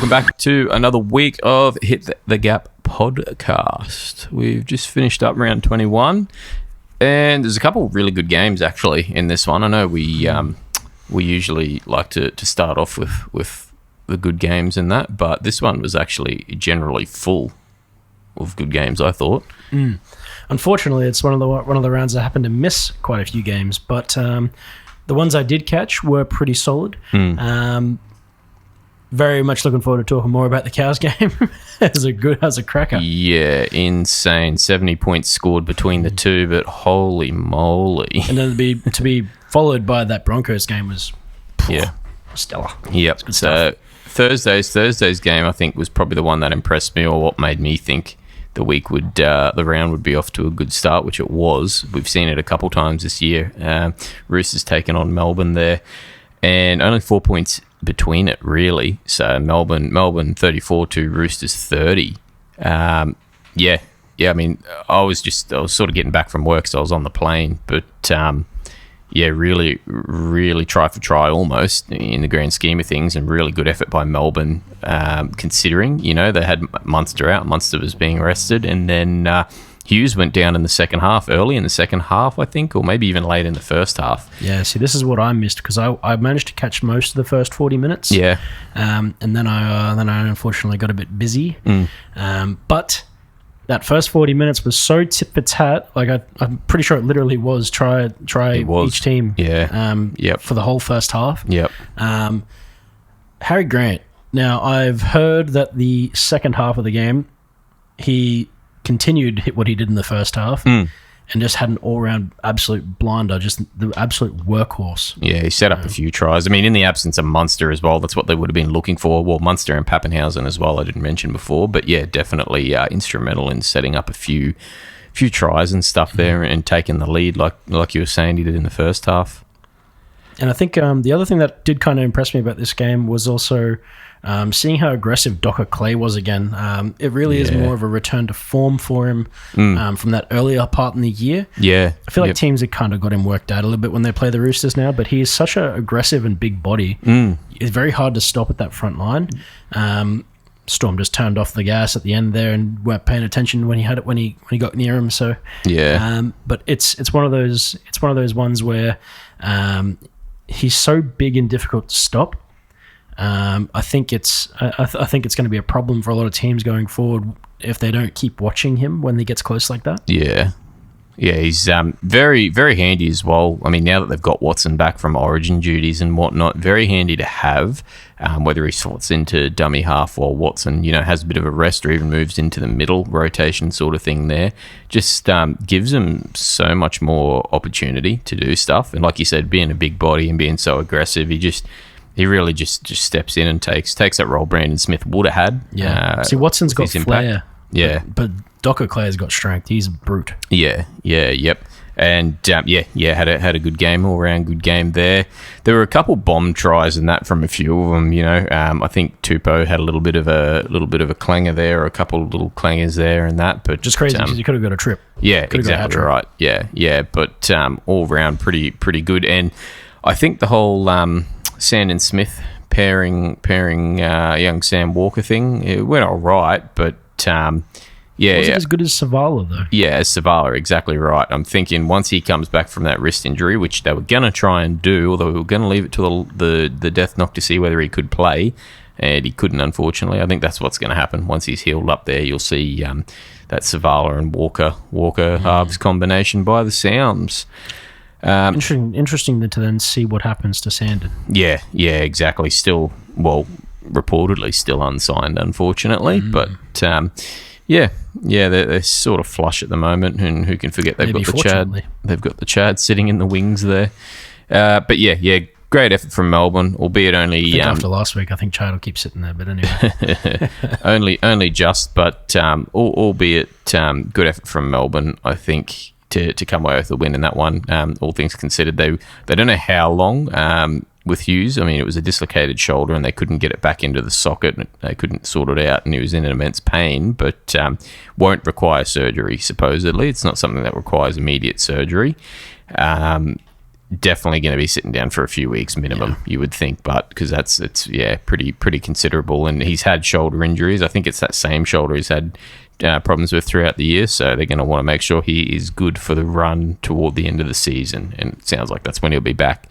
welcome back to another week of Hit the Gap podcast. We've just finished up round 21, and there's a couple of really good games actually in this one. I know we usually like to start off with the good games and that, but this one was actually generally full of good games, I thought. Unfortunately, it's one of the rounds I happened to miss quite a few games, but the ones I did catch were pretty solid. Very much looking forward to talking more about the Cows game. As a cracker. Yeah, insane. 70 points scored between the two, but holy moly. And then to be followed by that Broncos game was stellar. Yep. So Thursday's game, I think, was probably the one that impressed me, or what made me think the round would be off to a good start, which it was. We've seen it a couple times this year. Roosters taken on Melbourne there, and only 4 points between it, really. So Melbourne 34 to Roosters 30. I mean, I was sort of getting back from work, so I was on the plane, but really try for try almost in the grand scheme of things, and really good effort by Melbourne, considering, they had Munster out. Munster was being rested, and then Hughes went down in the second half, early in the second half, I think, or maybe even late in the first half. Yeah, see, this is what I missed, because I managed to catch most of the first 40 minutes. Yeah. And then I unfortunately got a bit busy. But that first 40 minutes was so tit for tat. Like I'm pretty sure it literally was try each team. Yeah. For the whole first half. Yep. Harry Grant. Now, I've heard that the second half of the game, he continued to hit what he did in the first half and just had an all-round absolute blinder, just the absolute workhorse. Yeah, he set up a few tries. I mean, in the absence of Munster as well, that's what they would have been looking for. Well, Munster and Pappenhausen as well, I didn't mention before. But yeah, definitely instrumental in setting up a few tries and stuff there and taking the lead like you were saying he did in the first half. And I think the other thing that did kind of impress me about this game was also seeing how aggressive Docker Clay was again. It really is more of a return to form for him from that earlier part in the year. Yeah. I feel like teams have kind of got him worked out a little bit when they play the Roosters now, but he is such an aggressive and big body. It's very hard to stop at that front line. Storm just turned off the gas at the end there and weren't paying attention when he got near him. So but it's one of those ones where he's so big and difficult to stop. I think it's going to be a problem for a lot of teams going forward if they don't keep watching him when he gets close like that. Yeah, he's very, very handy as well. I mean, now that they've got Watson back from Origin duties and whatnot, very handy to have. Whether he slots into dummy half or Watson, has a bit of a rest or even moves into the middle rotation sort of thing there, just gives him so much more opportunity to do stuff. And like you said, being a big body and being so aggressive, he really just steps in and takes that role Brandon Smith would have had. Yeah. See, Watson's got flair. Yeah. But Docker Clay's got strength. He's a brute. Yeah. Yep. And had a good game, all round good game there. There were a couple bomb tries and that from a few of them. I think Tupou had a little bit of a clanger there, or a couple of little clangers there and that. But just crazy because you could have got a trip. Yeah, exactly right. Yeah. But all round pretty good. And I think the whole Sandon Smith pairing young Sam Walker thing, it went all right, but wasn't as good as Savala though. Yeah, as Savala, exactly right. I'm thinking once he comes back from that wrist injury, which they were gonna try and do, although we were gonna leave it to the death knock to see whether he could play, and he couldn't, unfortunately. I think that's what's going to happen once he's healed up there. You'll see that Savala and Walker halves combination by the sounds. Interesting to then see what happens to Sandon. Yeah, exactly. Still, reportedly still unsigned, unfortunately. But they're sort of flush at the moment, and who can forget they've got the Chad. They've got the Chad sitting in the wings there. But great effort from Melbourne, albeit only. After last week, I think Chad will keep sitting there. But anyway, only just, but albeit good effort from Melbourne, I think. To come away with the win in that one, all things considered, they don't know how long with Hughes. I mean, it was a dislocated shoulder, and they couldn't get it back into the socket. They couldn't sort it out, and he was in immense pain. But won't require surgery. Supposedly, it's not something that requires immediate surgery. definitely going to be sitting down for a few weeks minimum, you would think, but because it's pretty considerable, and he's had shoulder injuries. I think it's that same shoulder he's had problems with throughout the year, so they're going to want to make sure he is good for the run toward the end of the season, and it sounds like that's when he'll be back.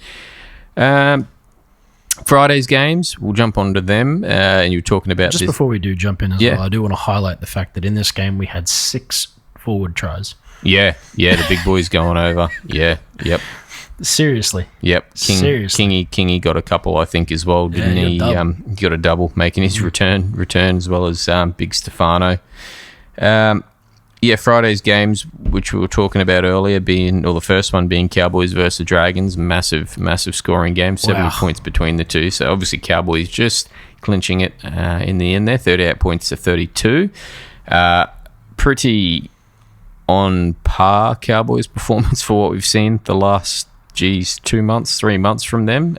Friday's games, we'll jump onto them, and you were talking about just this. Before we do jump in as well, I do want to highlight the fact that in this game we had 6 forward tries. Yeah, the big boys going over. Yep. Seriously. Yep. Seriously. Kingy got a couple, I think, as well, didn't he? He got a double, making his return as well as Big Stefano. Friday's games, which we were talking about earlier, the first one being Cowboys versus Dragons, massive scoring game, 70 points between the two. So obviously Cowboys just clinching it in the end there, 38 points to 32. Pretty on par Cowboys performance for what we've seen the last 3 months from them.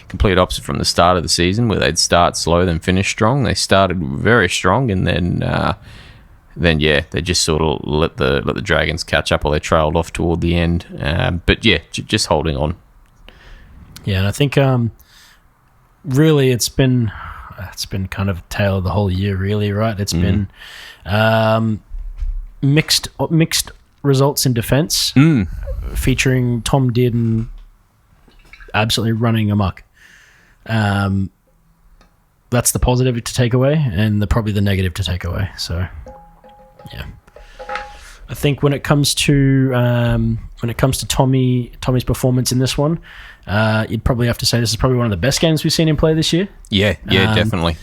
Complete opposite from the start of the season, where they'd start slow then finish strong. They started very strong, and then they just sort of let the Dragons catch up, or they trailed off toward the end. Just holding on. Yeah, and I think really it's been kind of tail of the whole year, really, right? It's been mixed results in defense, featuring Tom Dearden absolutely running amok. That's the positive to take away, and probably the negative to take away. So, yeah, I think when it comes to Tommy's performance in this one, you'd probably have to say this is probably one of the best games we've seen him play this year. Yeah, definitely.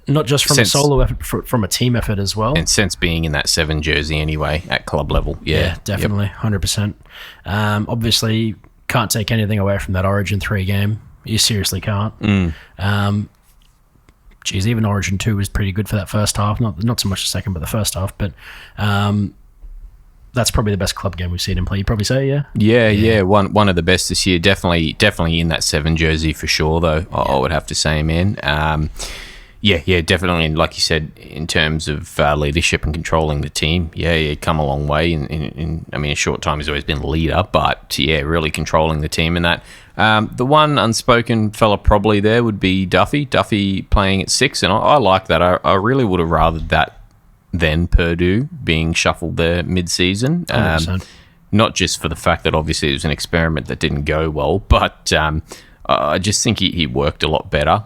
Not just from a solo effort, from a team effort as well. And since being in that 7 jersey anyway at club level. Yeah, definitely, 100%. Obviously, can't take anything away from that Origin 3 game. You seriously can't. Even Origin 2 was pretty good for that first half. Not so much the second, but the first half. But that's probably the best club game we've seen him play. You'd probably say, yeah? Yeah. One of the best this year. Definitely in that 7 jersey for sure, though. I would have to say, man. Definitely. And like you said, in terms of leadership and controlling the team, come a long way. In a short time, he's always been leader, but really controlling the team in that. The one unspoken fella probably there would be Duffy. Duffy playing at 6, and I like that. I really would have rathered that than Purdue being shuffled there mid-season. Not just for the fact that obviously it was an experiment that didn't go well, but I just think he worked a lot better.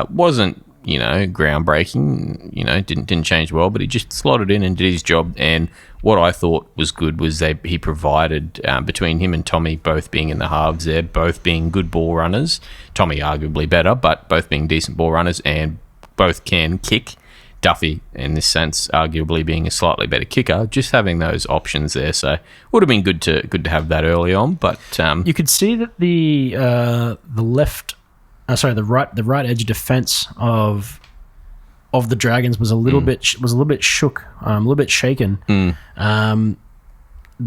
Wasn't groundbreaking, didn't change well, but he just slotted in and did his job. And what I thought was good was he provided, between him and Tommy both being in the halves there, both being good ball runners, Tommy arguably better, but both being decent ball runners, and both can kick. Duffy, in this sense, arguably being a slightly better kicker, just having those options there. So would have been good to have that early on. But you could see that the right edge defense of the Dragons was a little bit shook, a little bit shaken.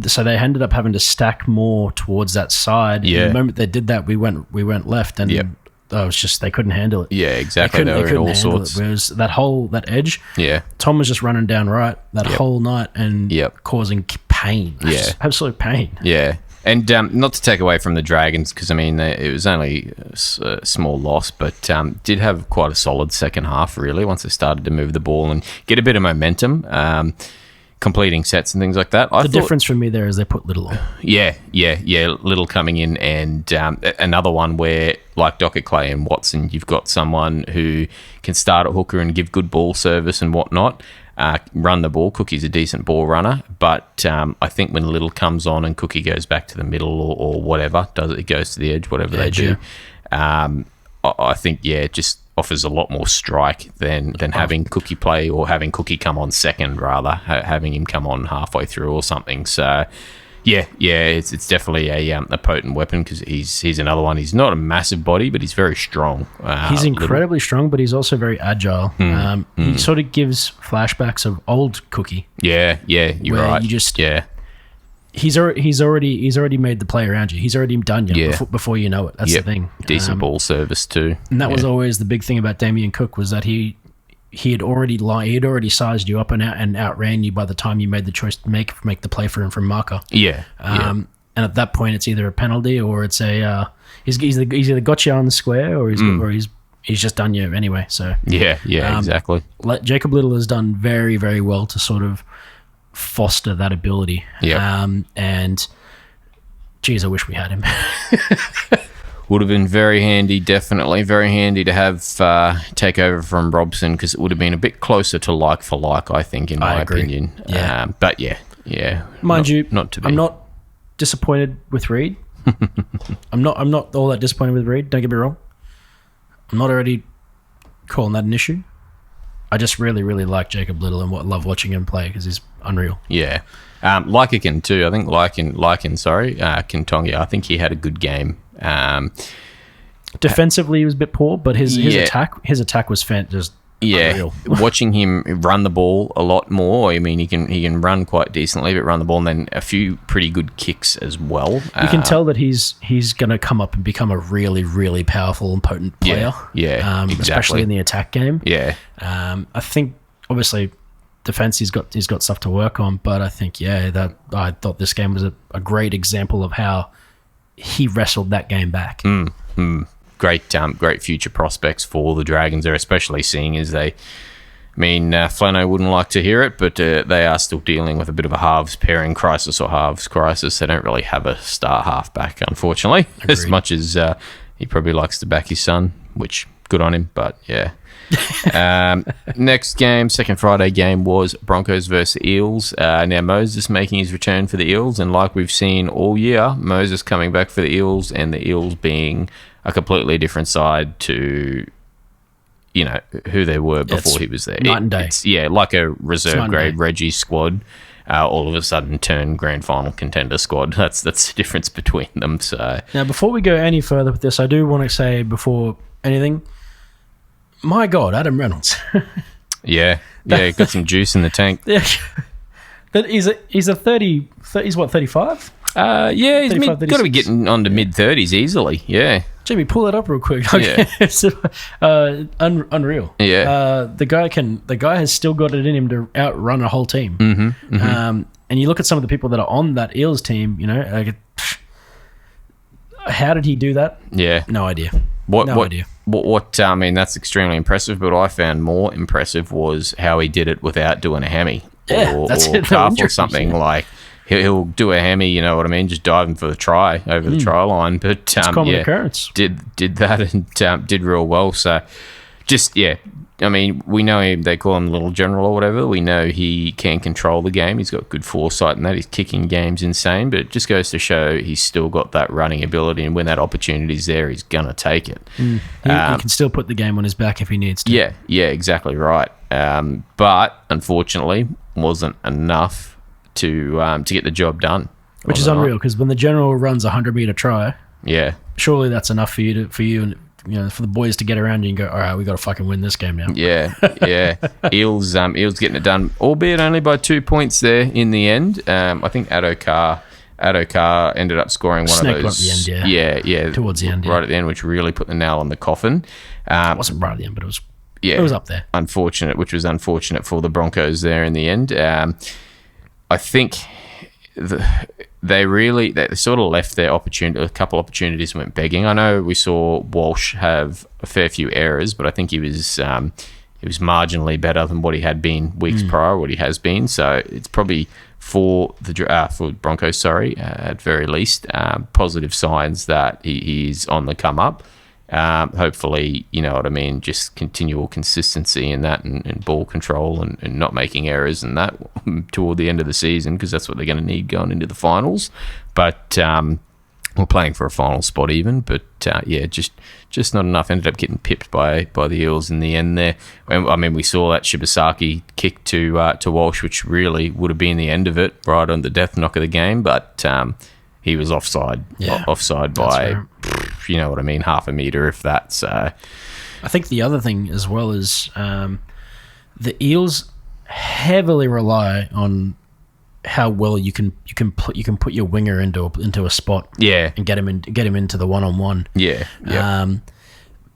So they ended up having to stack more towards that side. Yeah. The moment they did that, we went left, and it was just they couldn't handle it. Yeah, exactly. They were in all sorts. Whereas that edge. Yeah. Tom was just running down right that whole night and causing pain. Just absolute pain. Yeah. And not to take away from the Dragons, because, it was only a small loss, but did have quite a solid second half, really, once they started to move the ball and get a bit of momentum, completing sets and things like that. The difference for me there is they put Little on. Yeah. Little coming in, and another one where, like Dockett, Clay and Watson, you've got someone who can start at hooker and give good ball service and whatnot. Run the ball. Cookie's a decent ball runner, but I think when Little comes on and Cookie goes back to the middle or whatever, it goes to the edge, whatever they do. I think it just offers a lot more strike than having Cookie play, or having Cookie come on second, rather having him come on halfway through or something. So it's definitely a potent weapon, because he's another one. He's not a massive body, but he's very strong. He's incredibly strong, but he's also very agile. He sort of gives flashbacks of old Cookie. You're right. He's already made the play around you. He's already done you before you know it. That's the thing. Decent ball service too. And that was always the big thing about Damien Cook, was that he had already sized you up and outran you by the time you made the choice to make the play for him from marker. and at that point, it's either a penalty or it's a he's either got you on the square or he's just done you anyway. So Yeah, exactly. Jacob Little has done very, very well to sort of foster that ability. Yeah. And geez, I wish we had him. Would have been very handy, definitely. Very handy to have take over from Robson, because it would have been a bit closer to like for like, I think, in my opinion. Yeah. But yeah. Mind you, not to be. I'm not disappointed with Reed. I'm not all that disappointed with Reed, don't get me wrong. I'm not already calling that an issue. I just really, really like Jacob Little and love watching him play because he's unreal. Yeah. Lycan too. I think Kintonga, I think he had a good game. Defensively, he was a bit poor, but his attack was just unreal. Watching him run the ball a lot more. I mean, he can run quite decently, but run the ball, and then a few pretty good kicks as well. You can tell that he's going to come up and become a really, really powerful and potent player. Exactly. Especially in the attack game. Yeah. I think obviously defense he's got stuff to work on, but I think I thought this game was a great example of how he wrestled that game back. Great future prospects for the Dragons there, especially seeing as Flano wouldn't like to hear it, but they are still dealing with a bit of a halves pairing crisis or halves crisis. They don't really have a star halfback, unfortunately. Agreed. As much as he probably likes to back his son, which good on him, but yeah. Next game, second Friday game, was Broncos versus Eels. Now Moses making his return for the Eels, and like we've seen all year, Moses coming back for the Eels, and the Eels being a completely different side to who they were before he was there. Night and day. It's like a reserve grade Reggie squad. All of a sudden turn grand final contender squad. That's the difference between them. So now, before we go any further with this, I do want to say before anything, my God, Adam Reynolds. Got some juice in the tank. Yeah, but he's 30. He's what, 35? He's got to be getting on to mid-30s easily. Yeah. Jamie, pull that up real quick. Okay. Yeah. Unreal. Yeah. The guy has still got it in him to outrun a whole team. Mm-hmm. And you look at some of the people that are on that Eels team. How did he do that? Yeah. No idea. No idea. That's extremely impressive, but what I found more impressive was how he did it without doing a hammy or calf or something. Like he'll do a hammy, you know what I mean, just diving for the try over the try line. But it's a common occurrence. Did that and did real well. So we know him, they call him Little General or whatever. We know he can control the game. He's got good foresight in that. His kicking game's insane, but it just goes to show he's still got that running ability, and when that opportunity's there, he's going to take it. He can still put the game on his back if he needs to. Yeah, exactly right. But unfortunately, wasn't enough to get the job done. Which is unreal, because when the General runs a 100-meter try, surely that's enough for you and for the boys to get around you and go, all right, we got to fucking win this game now. Yeah. Eels getting it done, albeit only by 2 points there in the end. I think Adokar ended up scoring one of those. At the end, yeah, towards the end, right at the end, which really put the nail on the coffin. It wasn't right at the end, but it was up there. Which was unfortunate for the Broncos there in the end. I think they sort of left their opportunity. A couple opportunities went begging. I know we saw Walsh have a fair few errors, but I think he was marginally better than what he had been weeks prior, what he has been. So it's probably for Broncos, at very least, positive signs that he's on the come up. Hopefully, you know what I mean, just continual consistency in that and ball control and not making errors and that toward the end of the season, because that's what they're going to need going into the finals. But we're playing for a final spot even, but just not enough. Ended up getting pipped by the Eels in the end there. I mean, we saw that Shibasaki kick to Walsh, which really would have been the end of it, right on the death knock of the game, but he was offside by, right. You know what I mean, half a metre if that. So I think the other thing as well is the Eels heavily rely on how well you can put your winger into a spot, and get him into the one-on-one.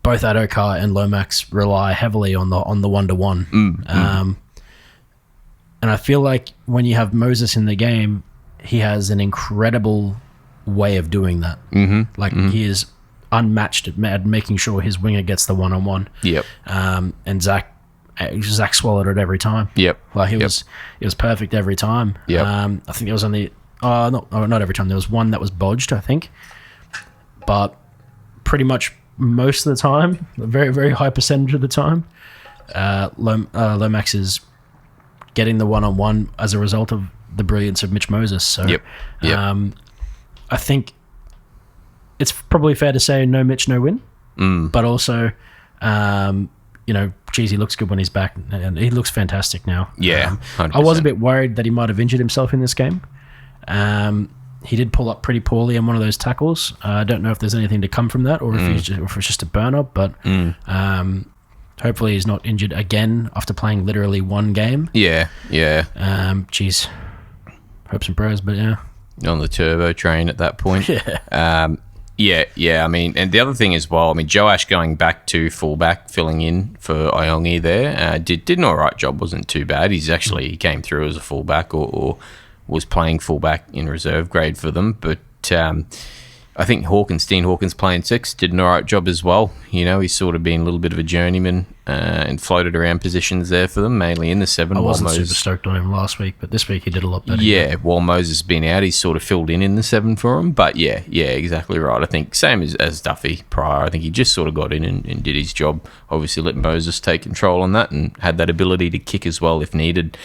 Both Adokar and Lomax rely heavily on the one-to-one. And I feel like when you have Moses in the game, he has an incredible way of doing that. Mm-hmm. Like he is unmatched at making sure his winger gets the one-on-one. Yep. And Zach swallowed it every time. Yep. Like it was perfect every time. Yep. I think there was only not every time. There was one that was bodged, I think, but pretty much most of the time, a very very high percentage of the time, Lomax is getting the one-on-one as a result of the brilliance of Mitch Moses. So, I think it's probably fair to say no Mitch, no win. But also, geez, he looks good when he's back, and he looks fantastic now. Yeah, I was a bit worried that he might have injured himself in this game. He did pull up pretty poorly on one of those tackles. I don't know if there's anything to come from that, or if it's just a burn-up, but hopefully he's not injured again after playing literally one game. Yeah. Geez, hopes and prayers, but yeah. On the turbo train at that point. Yeah. I mean, and the other thing as well, I mean, Joash going back to fullback, filling in for Iongi there, did an all right job, wasn't too bad. He came through as a fullback or was playing fullback in reserve grade for them, but I think Dean Hawkins playing 6 did an all right job as well. He's sort of been a little bit of a journeyman and floated around positions there for them, mainly in the 7. I wasn't super stoked on him last week, but this week he did a lot better. Yeah, while Moses has been out, he's sort of filled in the 7 for him. But yeah, exactly right. I think same as Duffy prior. I think he just sort of got in and did his job. Obviously let Moses take control on that and had that ability to kick as well if needed.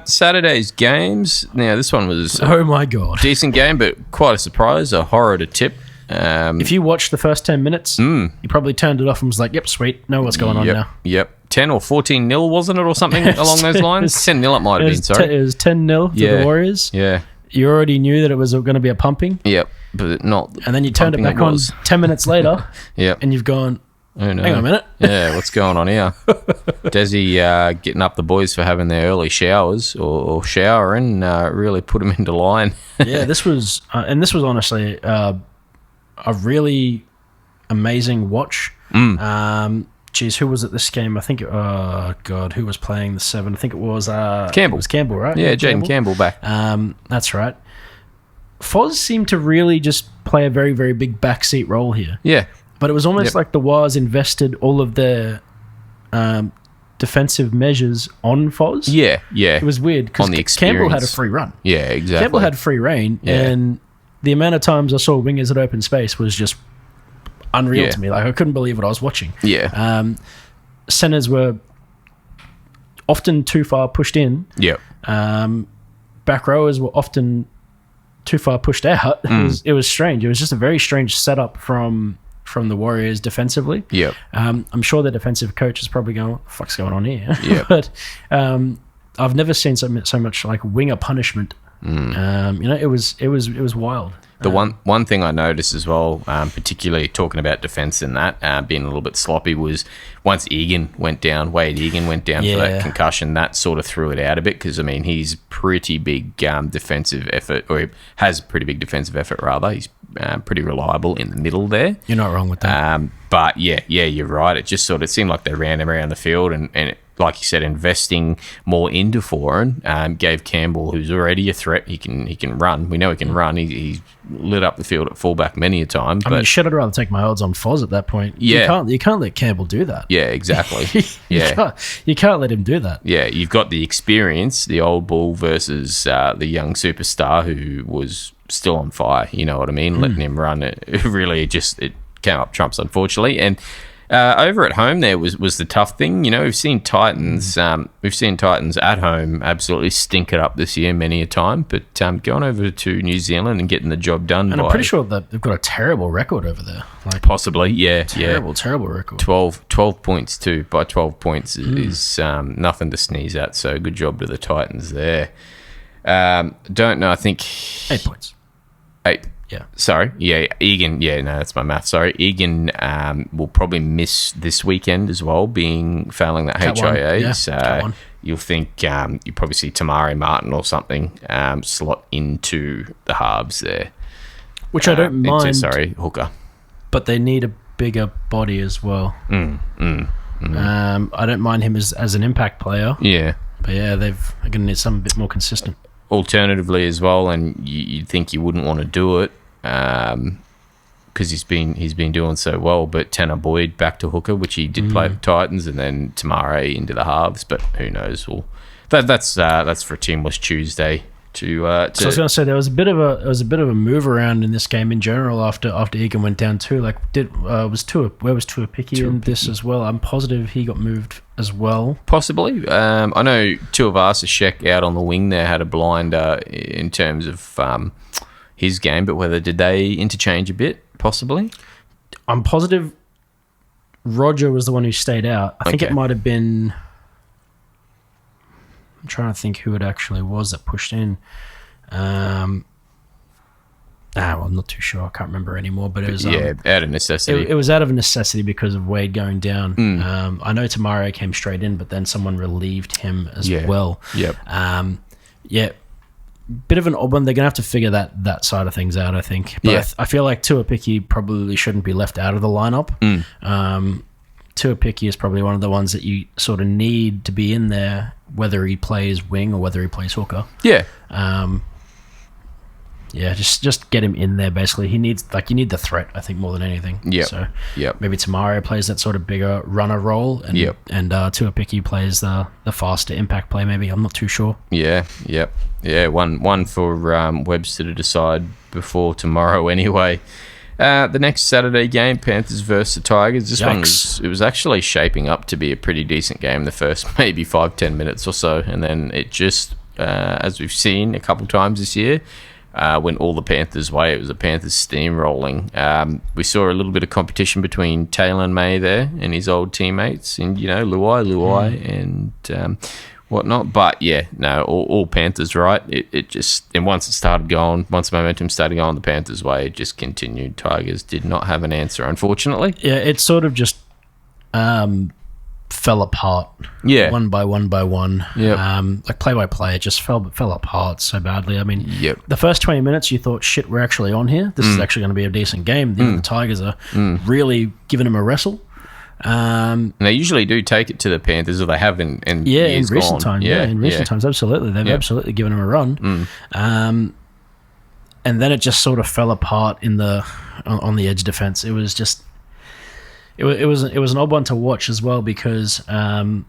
Saturday's games. Now, this one was oh my god, decent game, but quite a surprise, a horror to tip. If you watched the first 10 minutes, you probably turned it off and was like, "Yep, sweet, know what's going on now." Yep, 10 or 14-0, wasn't it, or something along those lines? 10-0 it might have been. Sorry, it was 10-0 to the Warriors. Yeah, you already knew that it was going to be a pumping. Yep, but not. And then you turned it back on 10 minutes later. Yep, and you've gone. Oh, no. Hang on a minute. Yeah, what's going on here? Desi getting up the boys for having their early showers or showering, really put them into line. Yeah, this was honestly a really amazing watch. Geez, who was at this game? I think, who was playing the 7? I think it was Campbell. It was Campbell, right? Yeah, Jaden Campbell back. That's right. Foz seemed to really just play a very, very big backseat role here. Yeah. But it was almost like the Wars invested all of their defensive measures on Foz. Yeah. It was weird because Campbell had a free run. Yeah, exactly. Campbell had free reign, and the amount of times I saw wingers at open space was just unreal to me. Like, I couldn't believe what I was watching. Yeah. Centers were often too far pushed in. Yep. Back rowers were often too far pushed out. It was strange. It was just a very strange setup from the Warriors defensively. Yep. I'm sure the defensive coach is probably going, what the fuck's going on here? Yep. But I've never seen so much like winger punishment. It was wild. The one thing I noticed as well, particularly talking about defence and that being a little bit sloppy, was once Wade Egan went down for that concussion, that sort of threw it out a bit because, I mean, he's pretty big defensive effort, or he has pretty big defensive effort, rather. He's pretty reliable in the middle there. You're not wrong with that. But yeah, you're right. It just sort of seemed like they ran him around the field and it, like you said, investing more into Foreign gave Campbell, who's already a threat, he can run. We know he can run. He lit up the field at fullback many a time. I mean, should I'd rather take my odds on Foz at that point. Yeah. You can't let Campbell do that. Yeah, exactly. You can't let him do that. Yeah, you've got the experience, the old bull versus the young superstar who was still on fire. You know what I mean? Letting him run, it came up trumps, unfortunately. And over at home there was the tough thing. You know, we've seen Titans at home absolutely stink it up this year many a time, but going over to New Zealand and getting the job done. And I'm pretty sure that they've got a terrible record over there. Like, possibly, yeah. Terrible record. 12 points too. By 12 points is nothing to sneeze at, so good job to the Titans there. Don't know, I think 8 points. 8. Yeah. Sorry. Yeah, Egan. Yeah, no, that's my math. Sorry. Egan will probably miss this weekend as well, failing that HIA. Yeah, so you'll think you probably see Tamari Martin or something slot into the halves there. Which I don't mind. Hooker. But they need a bigger body as well. I don't mind him as an impact player. Yeah. But yeah, they're going to need something a bit more consistent. Alternatively as well, and you'd think you wouldn't want to do it, because he's been doing so well. But Tanner Boyd back to hooker, which he did play for Titans, and then Tamare into the halves. But who knows? Well, that's for Teamless Tuesday. So I was going to say there was a bit of a move around in this game in general after Egan went down too. Like, was Tuapiki in this as well? I'm positive he got moved as well. Possibly. I know Tuivasa-Sheck out on the wing there had a blinder in terms of his game, but whether did they interchange a bit? Possibly. I'm positive Roger was the one who stayed out. I think it might have been. I'm trying to think who it actually was that pushed in. Well, I'm not too sure. I can't remember anymore. But it was out of necessity. It was out of necessity because of Wade going down. I know Tamare came straight in, but then someone relieved him as well. Yep. Bit of an odd one. They're gonna have to figure that side of things out, I think. But I feel like Tuapiki probably shouldn't be left out of the lineup. Tuapiki is probably one of the ones that you sort of need to be in there, whether he plays wing or whether he plays hooker. Yeah. Just get him in there. Basically, you need the threat, I think, more than anything. Yeah. So maybe Tamare plays that sort of bigger runner role, and Tuapiki plays the faster impact play. Maybe I'm not too sure. Yeah. One for Webster to decide before tomorrow. Anyway, the next Saturday game, Panthers versus the Tigers. This one was actually shaping up to be a pretty decent game. The first maybe 5-10 minutes or so, and then it just, as we've seen a couple times this year. Went all the Panthers' way. It was the Panthers steamrolling. We saw a little bit of competition between Taylor and May there and his old teammates, and Luai and whatnot. But all Panthers, right? It just, and once the momentum started going the Panthers' way, it just continued. Tigers did not have an answer, unfortunately. Yeah, it sort of just fell apart. Yeah, one by one. Yeah, like play by play, it just fell apart so badly. I mean, the first 20 minutes, you thought, shit, we're actually on here. This is actually going to be a decent game. The Tigers are really giving them a wrestle. And they usually do take it to the Panthers, or they have in recent times. In recent times, absolutely, they've absolutely given them a run. And then it just sort of fell apart on the edge defense. It was just. It was an odd one to watch as well because they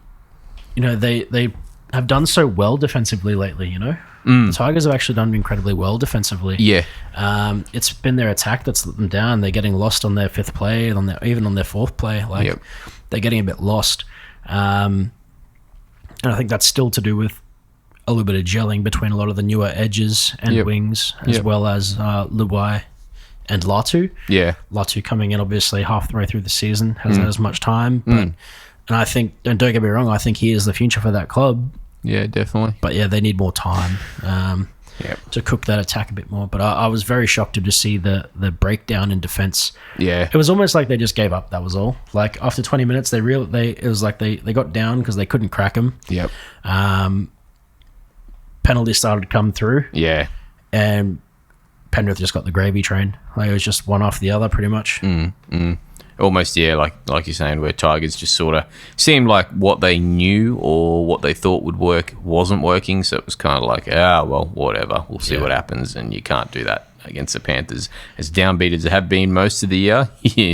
have done so well defensively lately. The Tigers have actually done incredibly well defensively. Yeah, it's been their attack that's let them down. They're getting lost on their fifth play, even on their fourth play. They're getting a bit lost, and I think that's still to do with a little bit of gelling between a lot of the newer edges and wings, as well as Luai and Latu. Yeah. Latu coming in obviously halfway through the season, hasn't had as much time. But and I think, and don't get me wrong, I think he is the future for that club. Yeah, definitely. But yeah, they need more time to cook that attack a bit more. But I was very shocked to just see the breakdown in defense. Yeah. It was almost like they just gave up, that was all. Like after 20 minutes, it was like they got down because they couldn't crack them. Yep. Penalties started to come through. Yeah. And Penrith just got the gravy train. Like it was just one after the other, pretty much. Almost, like you're saying, where Tigers just sort of seemed like what they knew or what they thought would work wasn't working. So it was kind of like, whatever. We'll see what happens. And you can't do that against the Panthers. As downbeat as they have been most of the year,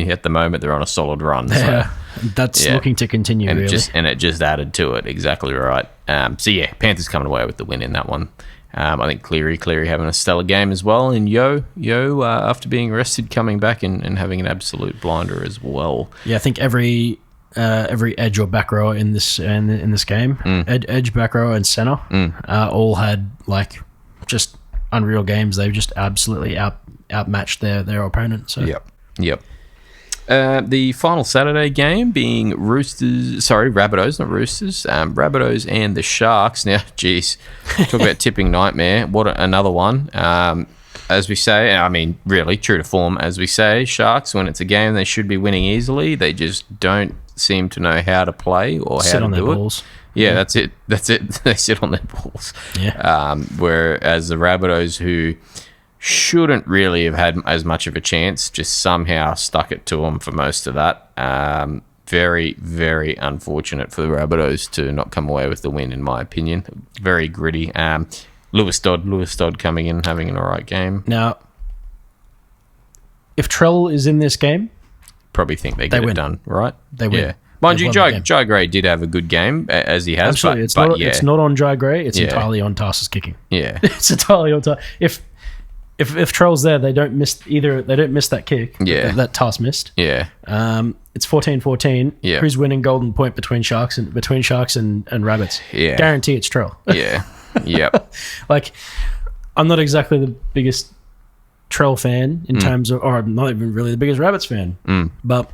at the moment they're on a solid run. Yeah, so, that's looking to continue, and really. It just added to it. Exactly right. Panthers coming away with the win in that one. I think Cleary having a stellar game as well, and Yo after being arrested coming back and having an absolute blinder as well. Yeah, I think every edge or back rower in this game, edge, back rower, and center, all had like just unreal games. They've just absolutely outmatched their opponent. So yep. The final Saturday game being Rabbitohs, not Roosters. Rabbitohs and the Sharks. Now, geez, talk about tipping nightmare. What another one. As we say, I mean, really, true to form, as we say, Sharks, when it's a game they should be winning easily, they just don't seem to know how to play or how to do it. Balls. Yeah, that's it. They sit on their balls. Yeah. Whereas the Rabbitohs, who shouldn't really have had as much of a chance, just somehow stuck it to them for most of that. Very, very unfortunate for the Rabbitohs to not come away with the win, in my opinion. Very gritty. Lewis Dodd coming in, having an all right game. Now, if Trell is in this game, probably think they get it win. done, right? They win. Yeah. Mind you, They've won the game. Jai Gray did have a good game, as he has. Absolutely. But It's not on Jai Gray. It's Yeah. entirely on Tarsus kicking. Yeah. It's entirely on Tarsus. If Trell's there, they don't miss that kick. Yeah. That Tars missed. Yeah. It's 14-14. Yeah. Who's winning golden point between Sharks and Rabbits? Yeah. Guarantee it's Trell. Yeah. Yep. Like, I'm not exactly the biggest Trell fan in terms of, or I'm not even really the biggest Rabbits fan. But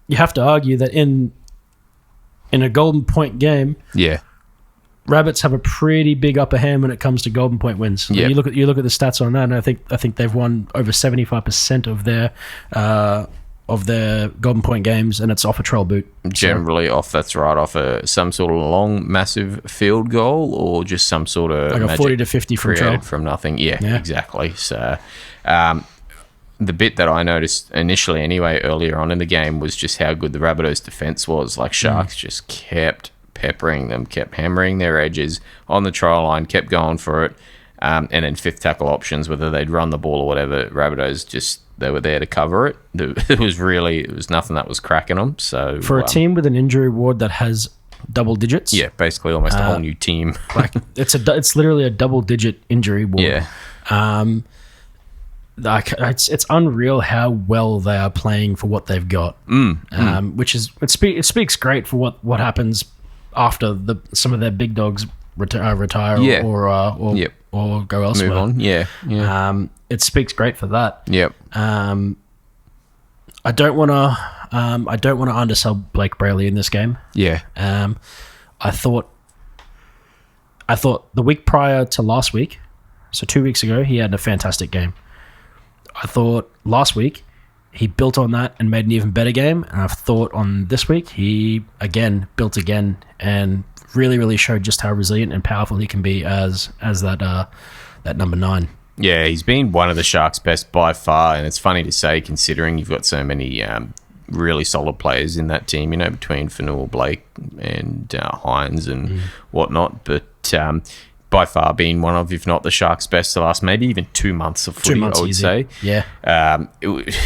you have to argue that in a golden point game, Yeah. Rabbits have a pretty big upper hand when it comes to golden point wins. Yeah. You look at the stats on that, and I think they've won over 75% of their golden point games, and it's off a Trell boot. Generally off some sort of long, massive field goal, or just some sort of Like a 40 to 50 from created Trell. from nothing. Yeah, exactly. So, the bit that I noticed initially, anyway, earlier on in the game, was just how good the Rabbitohs' defense was. Like, Sharks just kept peppering them, kept hammering their edges on the try line, kept going for it, and then fifth tackle options, whether they'd run the ball or whatever. Rabbitohs they were there to cover it. It was nothing that was cracking them. So For a team with an injury ward that has double digits, yeah, basically almost a whole new team. like it's literally a double digit injury ward. Yeah. Like it's unreal how well they are playing for what they've got. Which is it speaks great for what happens after some of their big dogs retire Yeah. or Yep. or go elsewhere. Move on. Yeah. Yeah. It speaks great for that. Yep. I don't want to undersell Blake Brayley in this game. Yeah. I thought the week prior to last week, so 2 weeks ago, he had a fantastic game. I thought last week he built on that and made an even better game. And I've thought on this week he built again and really, really showed just how resilient and powerful he can be as that number 9. Yeah, he's been one of the Sharks' best by far, and it's funny to say considering you've got so many really solid players in that team, between Fanua, Blake and Hines and whatnot, but by far being one of, if not the Sharks' best the last maybe even 2 months of footy, 2 months I would easy. say. Yeah.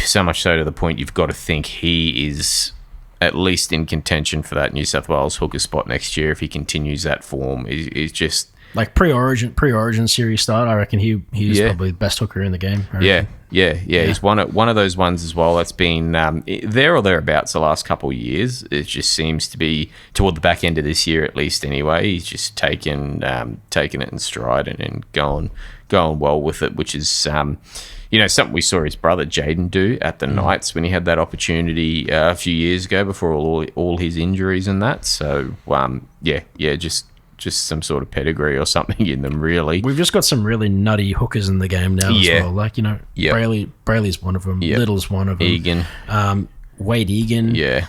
So much so to the point you've got to think he is at least in contention for that New South Wales hooker spot next year if he continues that form. He's just... Like pre-origin series start, I reckon he's probably the best hooker in the game. Yeah. He's one of those ones as well that's been there or thereabouts the last couple of years. It just seems to be toward the back end of this year, at least. Anyway, he's just taken it in stride and going well with it, which is something we saw his brother Jaden do at the Knights when he had that opportunity a few years ago before all his injuries and that. So just some sort of pedigree or something in them, really. We've just got some really nutty hookers in the game now as well. Like, Brayley's one of them. Yep. Little's one of them. Egan. Wade Egan. Yeah.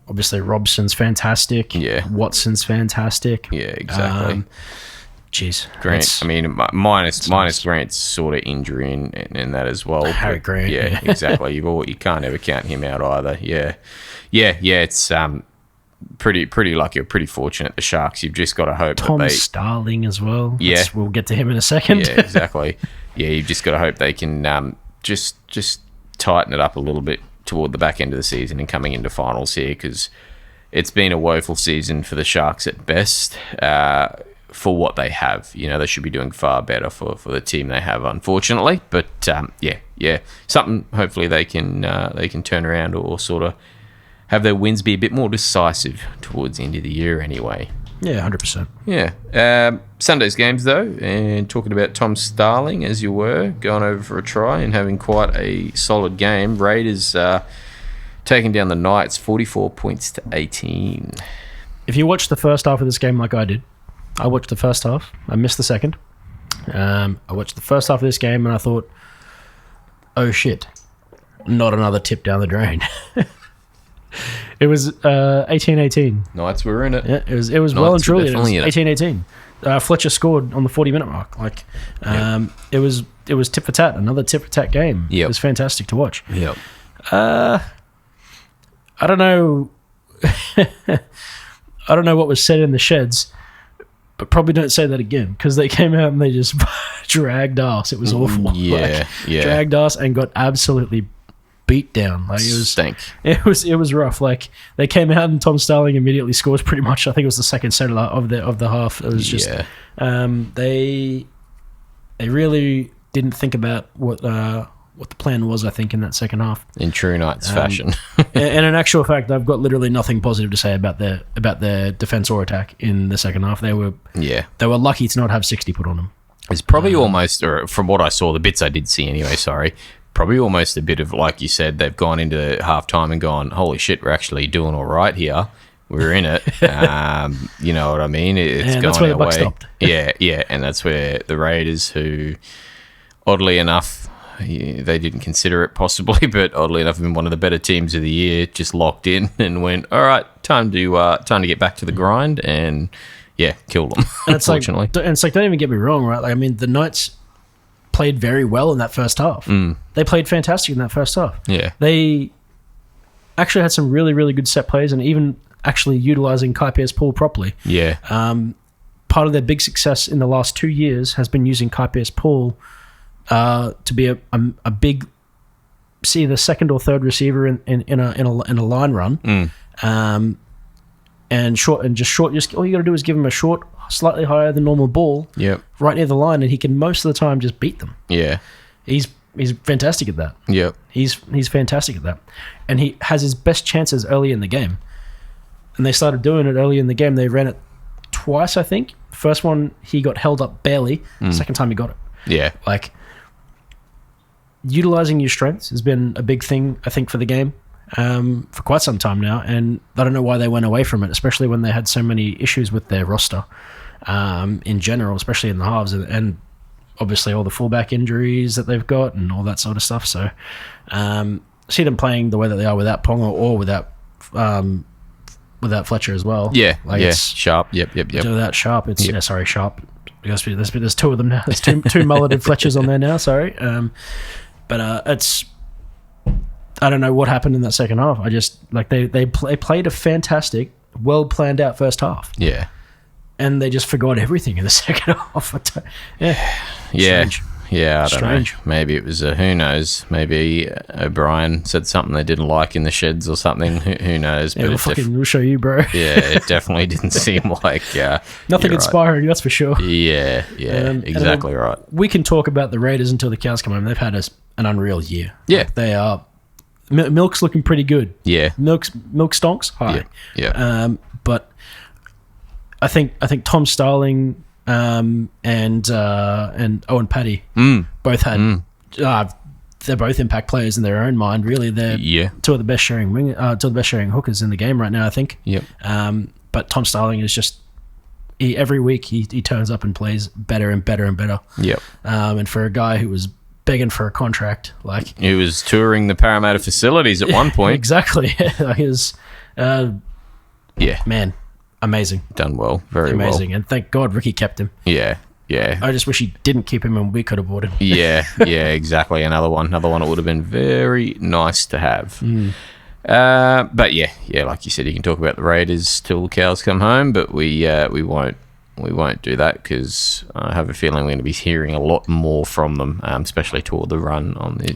Obviously, Robson's fantastic. Yeah. Watson's fantastic. Yeah, exactly. Jeez. Grant, minus Grant's sort of injury in that as well. Harry Grant. Yeah, exactly. You can't ever count him out either. Yeah. It's pretty lucky or pretty fortunate. The Sharks. You've just got to hope Tom that they Starling as well. Yeah. We'll get to him in a second. Yeah, exactly. Yeah, you've just got to hope they can just tighten it up a little bit toward the back end of the season and coming into finals here, because it's been a woeful season for the Sharks at best. For what they have, they should be doing far better for the team they have, unfortunately. But something hopefully they can turn around or sort of have their wins be a bit more decisive towards the end of the year anyway. Yeah, 100%. Yeah. Sunday's games, though, and talking about Tom Starling, as you were, going over for a try and having quite a solid game. Raiders taking down the Knights 44 points to 18. If you watch the first half of this game like I did, I watched the first half. I missed the second. I watched the first half of this game and I thought, oh shit, not another tip down the drain. It was 18-18. Knights were in it. Yeah, it was well and truly. It was 18-18. Fletcher scored on the 40-minute mark. It was tit for tat. Another tit for tat game. Yep. It was fantastic to watch. Yep. I don't know. I don't know what was said in the sheds, but probably don't say that again, because they came out and they just dragged us. It was awful. Dragged us and got absolutely beat down. Like it was Stank. It was rough. Like they came out and Tom Starling immediately scores pretty much. I think it was the second set of the half. It was just they really didn't think about what the plan was, I think, in that second half. In true Knights fashion. And in actual fact, I've got literally nothing positive to say about their defense or attack in the second half. They were lucky to not have 60 put on them. It's probably almost, or from what I saw, the bits I did see anyway, probably almost a bit of, like you said, they've gone into half-time and gone, holy shit, we're actually doing all right here. We're in it. You know what I mean? It's and going that's where our the buck way. stopped. Yeah, and that's where the Raiders, who, oddly enough, they didn't consider it possibly, but oddly enough, have been one of the better teams of the year, just locked in and went, all right, time to get back to the grind, and killed them. And unfortunately, it's like, don't even get me wrong, right? Like, I mean, the Knights played very well in that first half. They played fantastic in that first half. Yeah, they actually had some really, really good set plays, and even actually utilizing Kai Pierce-Paul properly. Yeah. Part of their big success in the last 2 years has been using Kai Pierce-Paul to be a big, see the second or third receiver in a line run, and short. Just all you got to do is give him a short, slightly higher than normal ball, right near the line, and he can most of the time just beat them. Yeah, he's fantastic at that. Yep, he's fantastic at that, and he has his best chances early in the game. And they started doing it early in the game. They ran it twice, I think. First one he got held up barely. Second time he got it. Yeah, like. Utilizing your strengths has been a big thing, I think, for the game for quite some time now, and I don't know why they went away from it, especially when they had so many issues with their roster in general, especially in the halves, and obviously all the fullback injuries that they've got and all that sort of stuff. So see them playing the way that they are without Ponga or without Fletcher as well. Yeah, like it's Sharp. Yep. Without Sharp, it's sorry, Sharp. There's two of them now. There's two mulleted Fletchers on there now. Sorry. But it's, I don't know what happened in that second half. I just, like, they played a fantastic, well planned out first half. Yeah. And they just forgot everything in the second half. Strange. Yeah, I don't know. Maybe it was who knows? Maybe O'Brien said something they didn't like in the sheds or something. Who knows? Yeah, but we'll show you, bro. Yeah, it definitely didn't seem like nothing inspiring. Right. That's for sure. Yeah, exactly right. We can talk about the Raiders until the cows come home. They've had an unreal year. Yeah, like they are. Milk's looking pretty good. Yeah, milk stonks. Hi. Yeah. But I think Tom Starling. And Owen Paddy both had they're both impact players in their own mind. Really, they're two of the best sharing hookers in the game right now, I think. Yep. But Tom Starling is just every week he turns up and plays better and better and better. Yep. And for a guy who was begging for a contract, like he was touring the Parramatta facilities at one point. Exactly. Man. Amazing. Done well. Very amazing. well. And thank God Ricky kept him. Yeah. I just wish he didn't keep him and we could have bought him. Yeah, exactly. Another one it would have been very nice to have. But yeah, like you said, you can talk about the Raiders till the cows come home, but we won't do that because I have a feeling we're going to be hearing a lot more from them, especially toward the run on the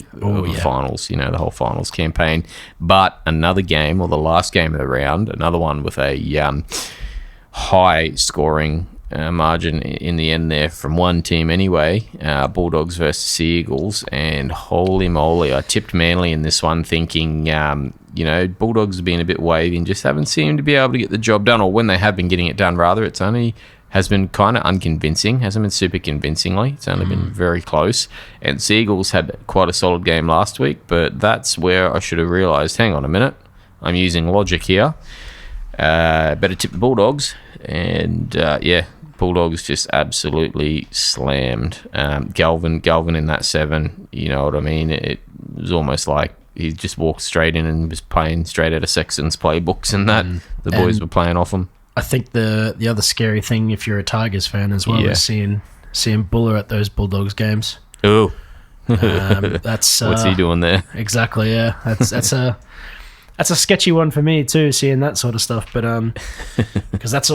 finals, the whole finals campaign. But another game, or the last game of the round, another one with a high scoring margin in the end there from one team anyway, Bulldogs versus Sea Eagles, and holy moly, I tipped Manly in this one thinking, Bulldogs have been a bit wavy and just haven't seemed to be able to get the job done, or when they have been getting it done rather, it's only has been kind of unconvincing, hasn't been super convincingly. It's only been very close. And Sea Eagles had quite a solid game last week, but that's where I should have realised, hang on a minute, I'm using logic here. Better tip the Bulldogs. And Bulldogs just absolutely slammed. Galvin in that 7, you know what I mean? It was almost like he just walked straight in and was playing straight out of Sexton's playbooks and that. The boys were playing off him. I think the other scary thing, if you're a Tigers fan as well, is seeing Buller at those Bulldogs games. Oh, that's what's he doing there? Exactly. Yeah, that's a sketchy one for me too, seeing that sort of stuff. But because that's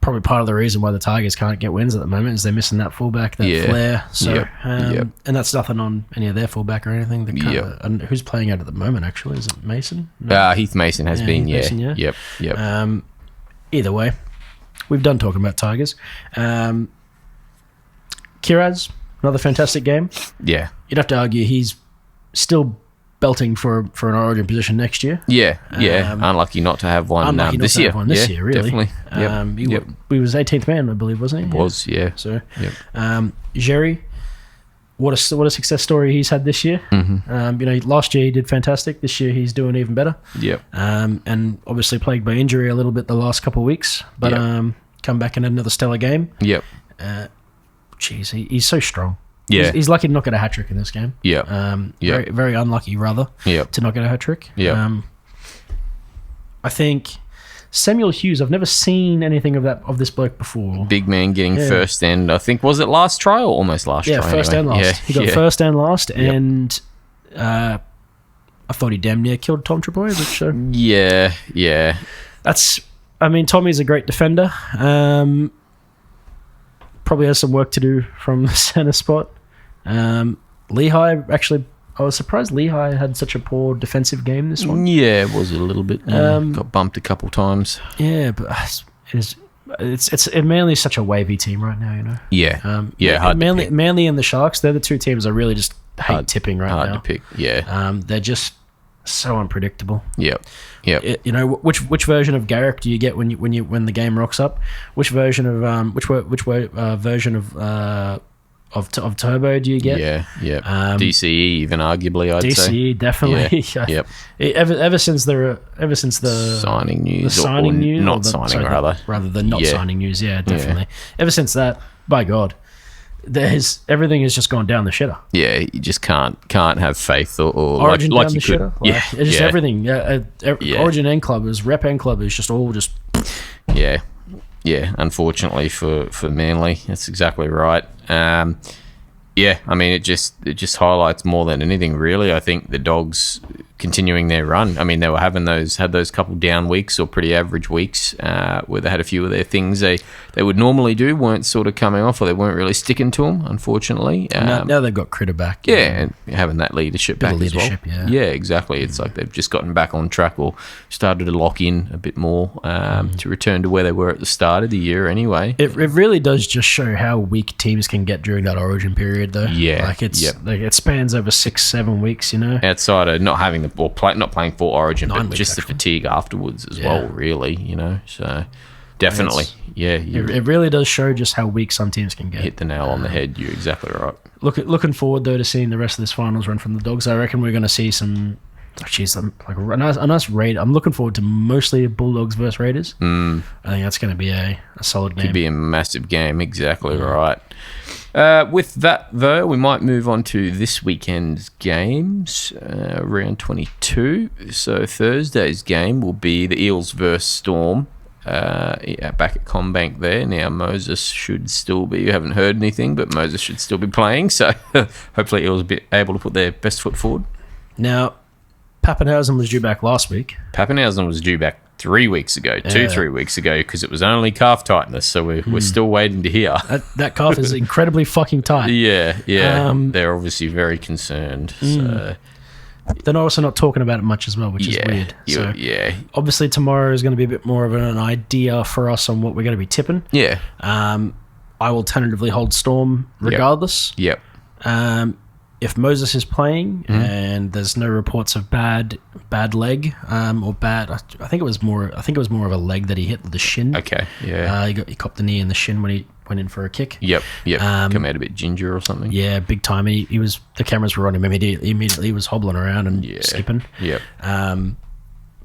probably part of the reason why the Tigers can't get wins at the moment is they're missing that fullback, that Flair. So, and that's nothing on any of their fullback or anything. And who's playing out at the moment? Actually, is it Mason? No. Heath Mason has been. Heath Mason, Yep. Either way, we've done talking about Tigers. Kiraz, another fantastic game. Yeah. You'd have to argue he's still belting for an Origin position next year. Yeah. Unlucky not to have one this year. Really. Definitely. He was 18th man, I believe, wasn't he? Was, yeah. So, Jerry, what a success story he's had this year. Mm-hmm. Last year he did fantastic. This year he's doing even better. Yep. And obviously plagued by injury a little bit the last couple of weeks, but come back and had another stellar game. Yep. He's so strong. Yeah. He's lucky to not get a hat trick in this game. Yeah. Very, very unlucky, rather, to not get a hat trick. Yeah. I think Samuel Hughes, I've never seen anything of this bloke before. Big man getting first and I think, was it last try or almost last try? Yeah, first anyway? and last. He got first and last, and I thought he damn near killed Tom Trebojevic. So. Yeah. Tommy's a great defender. Probably has some work to do from the center spot. Lehigh, actually, I was surprised Lehigh had such a poor defensive game this one. Yeah, it was a little bit. Got bumped a couple times. Yeah, but it's Manly is such a wavy team right now, you know. Yeah. Hard to pick. Manly and the Sharks, they're the two teams I really just hate tipping right now. Hard to pick. Yeah. They're just so unpredictable. Yep. Which version of Garrick do you get when the game rocks up? Which version of version of Turbo do you get? Yeah. DCE even arguably, I'd say. DCE definitely. Yeah. Yep. Ever since the signing news, rather than not signing news. Yeah, definitely. Ever since that, by God, everything has just gone down the shitter. Yeah, you just can't have faith or Origin like down you the could. Shitter. It's just everything. Origin and clubbers, rep and clubbers, just all just. Yeah. Unfortunately for Manly, that's exactly right. It just highlights more than anything, really. I think the Dogs continuing their run. I mean, they were had those couple down weeks or pretty average weeks where they had a few of their things they would normally do weren't sort of coming off, or they weren't really sticking to them, unfortunately. Now they've got Critter back. And having that leadership back as well. Yeah, exactly. It's like they've just gotten back on track or started to lock in a bit more to return to where they were at the start of the year anyway. It really does just show how weak teams can get during that Origin period, though. Yeah. It spans over 6-7 weeks, you know. Outside of not having not playing full Origin, but just actually. the fatigue afterwards as well, really, you know. So definitely, it really does show just how weak some teams can get. Hit the nail on the head. You're exactly right. Looking forward though to seeing the rest of this finals run from the Dogs. I reckon we're going to see some. A nice raid. I'm looking forward to mostly Bulldogs versus Raiders. I think that's going to be a solid game. Could be a massive game. Exactly right. With that, though, we might move on to this weekend's games, round 22. So Thursday's game will be the Eels versus Storm back at CommBank there. Now, Moses should still be, you haven't heard anything, but Moses should still be playing. So hopefully Eels will be able to put their best foot forward. Now, Pappenhausen was due back last week. Pappenhausen was due back 3 weeks ago, 3 weeks ago, because it was only calf tightness, so we're still waiting to hear. That calf is incredibly fucking tight. Yeah. They're obviously very concerned. So. They're also not talking about it much as well, which is weird. So obviously tomorrow is going to be a bit more of an idea for us on what we're going to be tipping. Yeah. I will tentatively hold Storm regardless. Yep. If Moses is playing and there's no reports of bad leg or bad, I think it was more of a leg that he hit with the shin. Okay, yeah. He copped the knee in the shin when he went in for a kick. Yep. Come out a bit ginger or something. Yeah, big time. He was, the cameras were on him immediately. He was hobbling around and skipping. Yep. But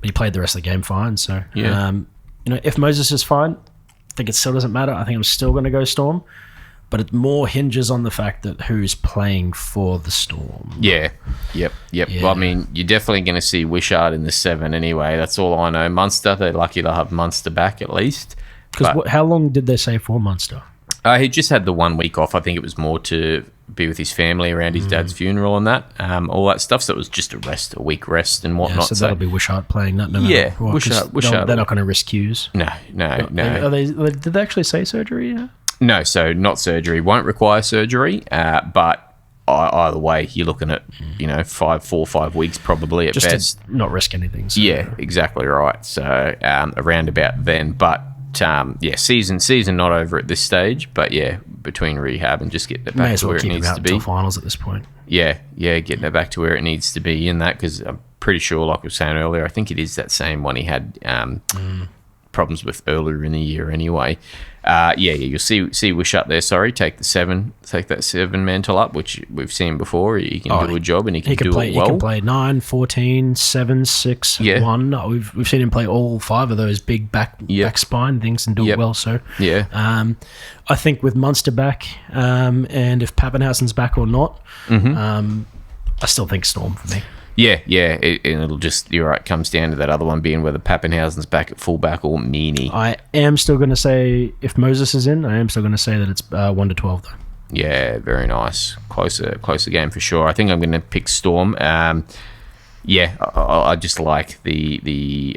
he played the rest of the game fine. So if Moses is fine, I think it still doesn't matter. I think I'm still going to go Storm. But it more hinges on the fact that who's playing for the Storm. Yeah. Yep. Yeah. Well, I mean, you're definitely going to see Wishart in the 7 anyway. That's all I know. Munster, they're lucky to have Munster back at least. Because how long did they say for Munster? He just had the 1 week off. I think it was more to be with his family around his dad's funeral and that, all that stuff. So it was just a week rest and whatnot. So that'll be Wishart playing that. No Yeah, matter what, 'cause Wishart. They're not going to risk Hughes. No. Did they actually say surgery? Yeah? No, so not surgery. Won't require surgery, but either way, you're looking at 4 or 5 weeks probably at Just best. to not risk anything. So. Yeah, exactly right. So around about then, but season not over at this stage. But yeah, between rehab and just getting it back to where it needs to be. Finals at this point. Yeah, getting it back to where it needs to be in that, because I'm pretty sure, like I was saying earlier, I think it is that same one he had problems with earlier in the year anyway. You'll see Wishart there. Sorry, take that 7 mantle up, which we've seen before. He can do a job and he can do play, it well. He can play 9, 14, 7, 6, 1. We've seen him play all 5 of those big back spine things and do it well. So I think with Munster back, and if Pappenhausen's back or not, I still think Storm for me. Yeah, and it'll just, you're right, comes down to that other one being whether Pappenhausen's back at fullback or Meany. I am still going to say, if Moses is in, I am still going to say that it's 1 to 12 though. Yeah, very nice. Closer game for sure. I think I'm going to pick Storm. I just like the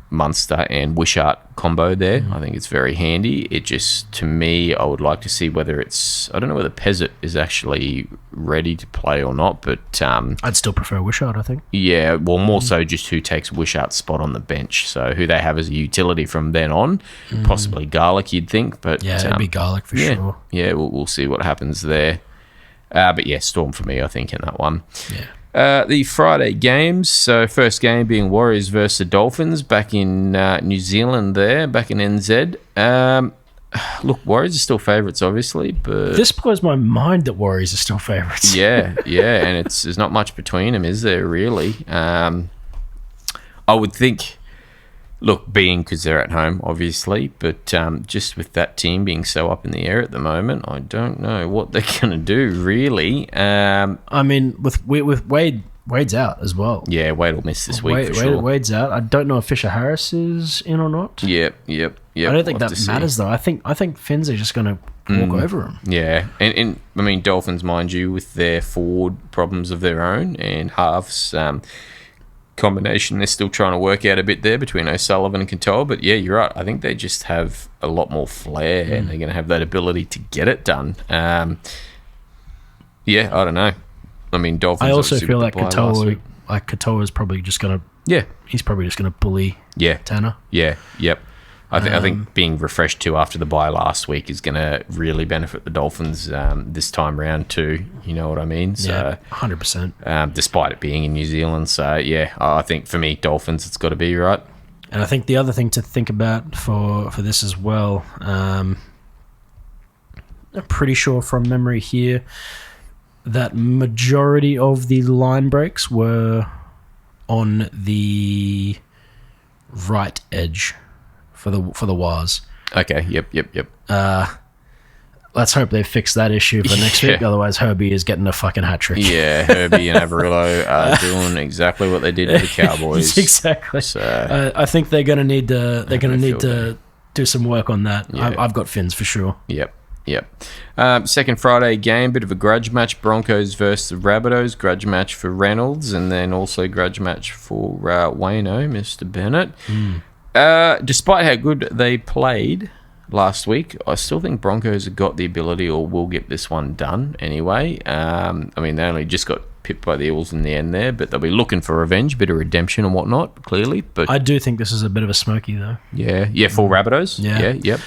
Munster and Wishart combo there. I think it's very handy. It just, to me, I would like to see whether it's, I don't know whether Pezzett is actually ready to play or not, but I'd still prefer Wishart, I think. Yeah, well, more so just who takes Wishart's spot on the bench. So who they have as a utility from then on. Possibly Garlic, you'd think, but it'd be Garlic for sure. Yeah, we'll see what happens there. But yeah, Storm for me, I think, in that one. Yeah. The Friday games, so first game being Warriors versus the Dolphins back in New Zealand there, back in NZ. Look, Warriors are still favourites, obviously, but... This blows my mind that Warriors are still favourites. yeah, and there's not much between them, is there, really? I would think... Look, because they're at home, obviously, but just with that team being so up in the air at the moment, I don't know what they're going to do, really. I mean, with Wade's out as well. Yeah, Wade will miss this week for sure. Wade's out. I don't know if Fisher Harris is in or not. Yep. I don't think that matters, though. I think Finns are just going to walk over him. Yeah, and I mean, Dolphins, mind you, with their forward problems of their own and halves... combination they're still trying to work out a bit there between O'Sullivan and Katoa, but yeah, you're right. I think they just have a lot more flair and they're going to have that ability to get it done. I don't know. I mean, Dolphins. I also feel like Katoa is probably just going to he's probably just going to bully Tanner. Yep. I think being refreshed too after the bye last week is going to really benefit the Dolphins this time round too. You know what I mean? So, 100%. Despite it being in New Zealand. So, I think for me, Dolphins, it's got to be, right? And I think the other thing to think about for this as well, I'm pretty sure from memory here that majority of the line breaks were on the right edge for the Wars. Okay. Yep. Let's hope they fix that issue for next week. Otherwise, Herbie is getting a fucking hat trick. Yeah, Herbie and Averillo are doing exactly what they did to the Cowboys. Exactly. So, I think they're going to need to do some work on that. Yeah. I've got Finns for sure. Yep. Second Friday game, bit of a grudge match. Broncos versus the Rabbitohs. Grudge match for Reynolds, and then also grudge match for Wayno, Mr. Bennett. Despite how good they played last week, I still think Broncos have got the ability or will get this one done anyway. I mean, they only just got pipped by the Eels in the end there, but they'll be looking for revenge, bit of redemption and whatnot, clearly. But I do think this is a bit of a smoky, though. Yeah, for Rabbitohs. Yep.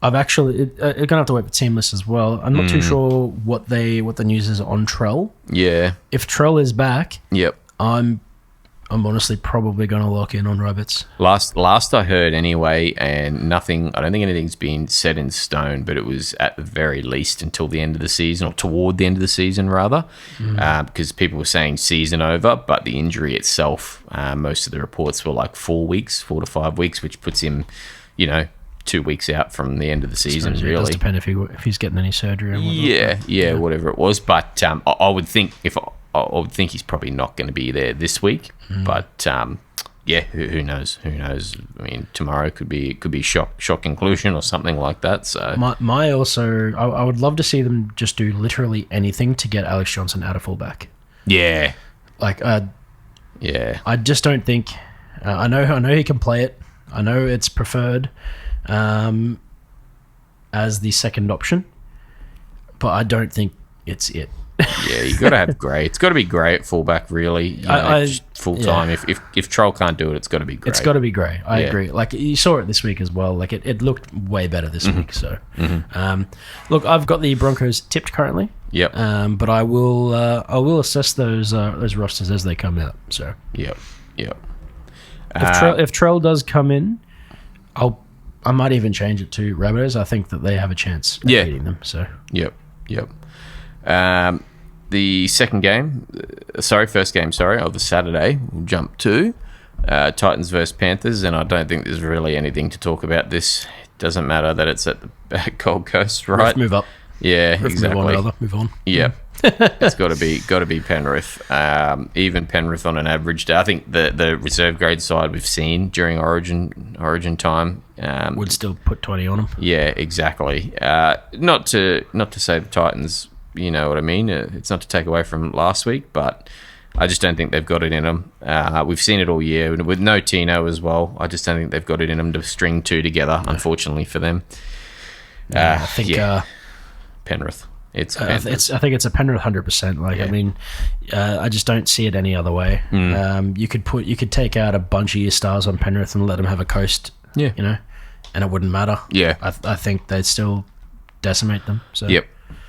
I've actually going to have to wait for team lists as well. I'm not too sure what the news is on Trell. Yeah. If Trell is back, yep, I'm honestly probably going to lock in on Rabbits. Last I heard anyway, and nothing, I don't think anything's been set in stone, but it was at the very least until the end of the season, or toward the end of the season rather, because people were saying season over, but the injury itself, most of the reports were like 4 to 5 weeks, which puts him, 2 weeks out from the end of the season, really. It does depend if he's getting any surgery or whatnot. Yeah, whatever it was. But I would think he's probably not going to be there this week. But yeah, who knows? Who knows? I mean, tomorrow could be shock conclusion or something like that. So I would love to see them just do literally anything to get Alex Johnson out of fullback. yeah, Like, yeah, I just don't think. I know he can play it. I know it's preferred as the second option, but I don't think it's it. yeah. You got to have Gray. It's got to be Gray at fullback, really. Full time. Yeah. If Troll can't do it, it's got to be Gray. It's got to be Gray. I agree. Like, you saw it this week as well. Like, it looked way better this week. So, look, I've got the Broncos tipped currently. Yep. But I will assess those rosters as they come out. So, Yep. if Trell does come in, I might even change it to Rabbitohs. I think that they have a chance of beating them. So, Yep. The first game, of the Saturday, we'll jump to Titans versus Panthers, and I don't think there's really anything to talk about this. It doesn't matter that it's at the Gold Coast, right? Let's move up. Yeah, exactly. Move on. Yep. It's got to be Penrith. Even Penrith on an average day. I think the reserve grade side we've seen during Origin time Would still put 20 on them. Yeah, exactly. Not to say the Titans, you know what I mean. It's not to take away from last week, but I just don't think they've got it in them. We've seen it all year with no Tino as well. I just don't think they've got it in them to string two together. No. Unfortunately for them. I think Penrith. I think it's a Penrith 100%. Like, I mean, I just don't see it any other way. You could take out a bunch of your stars on Penrith and let them have a coast. Yeah, you know, and it wouldn't matter. Yeah, I think they'd still decimate them. So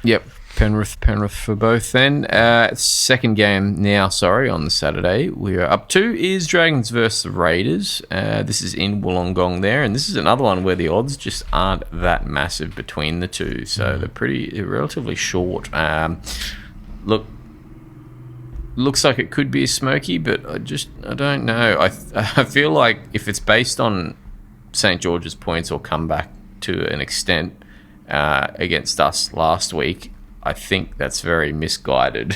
Yep. Penrith for both then. Second game now, on the Saturday we are up to is Dragons versus the Raiders. This is in Wollongong there, and this is another one where the odds just aren't that massive between the two, so they're relatively short. Looks like it could be a smoky, but I don't know. I feel like if it's based on St. George's points or comeback to an extent against us last week, I think that's very misguided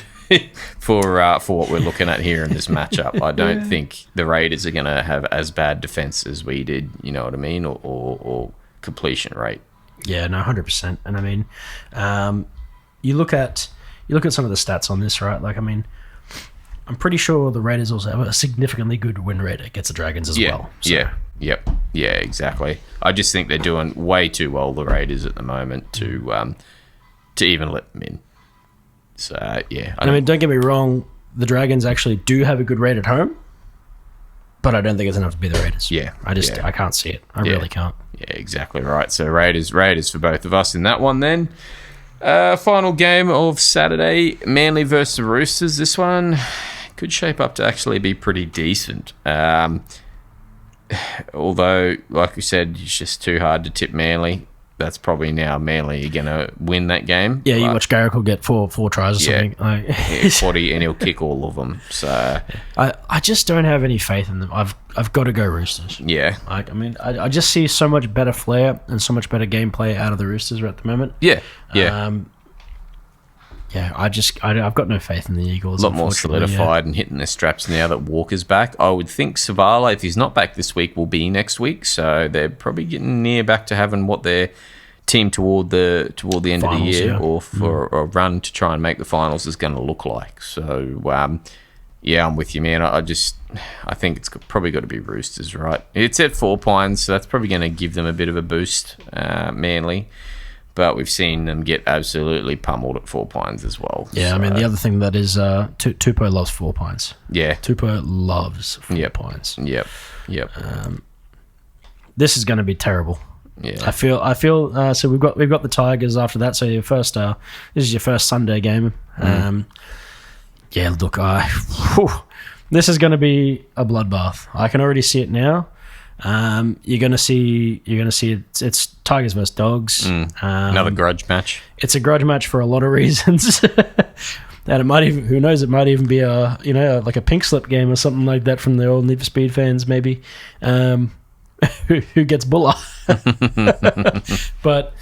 for what we're looking at here in this matchup. I don't think the Raiders are going to have as bad defense as we did, you know what I mean, or completion rate. Yeah, no, 100%. And I mean, you look at some of the stats on this, right? Like, I mean, I'm pretty sure the Raiders also have a significantly good win rate against the Dragons as well. So. Yeah, exactly. I just think they're doing way too well, the Raiders, at the moment to even let them in. So, I mean, don't get me wrong, the Dragons actually do have a good rate at home, but I don't think it's enough to be the Raiders. Yeah. I can't see it. I really can't. Yeah, exactly right. So Raiders for both of us in that one then. Final game of Saturday, Manly versus the Roosters. This one could shape up to actually be pretty decent. Although, like we said, it's just too hard to tip Manly. That's probably now Manly are going to win that game. Yeah, you watch Garrick will get four tries or something. 40, and he'll kick all of them. So I just don't have any faith in them. I've got to go Roosters. Yeah. Like, I mean, I just see so much better flair and so much better gameplay out of the Roosters at the moment. Yeah. I've got no faith in the Eagles. A lot more solidified and hitting their straps now that Walker's back. I would think Savala, if he's not back this week, will be next week. So they're probably getting near back to having what their team toward the end finals, of the year yeah. or for a run to try and make the finals is going to look like. So, I'm with you, man. I think it's probably got to be Roosters, right? It's at 4 points, so that's probably going to give them a bit of a boost, Manly. But we've seen them get absolutely pummeled at 4 points as well. Yeah, so, I mean, the other thing that is Tupou loves 4 points. Yeah. Tupou loves 4 points. Yep. This is going to be terrible. Yeah. I feel so we've got the Tigers after that, so this is your first Sunday game. Look, this is going to be a bloodbath. I can already see it now. You're gonna see it's Tigers versus Dogs. Another grudge match. It's a grudge match for a lot of reasons. And it might even be like a pink slip game or something like that from the old Need for Speed fans, maybe. Who gets Buller? But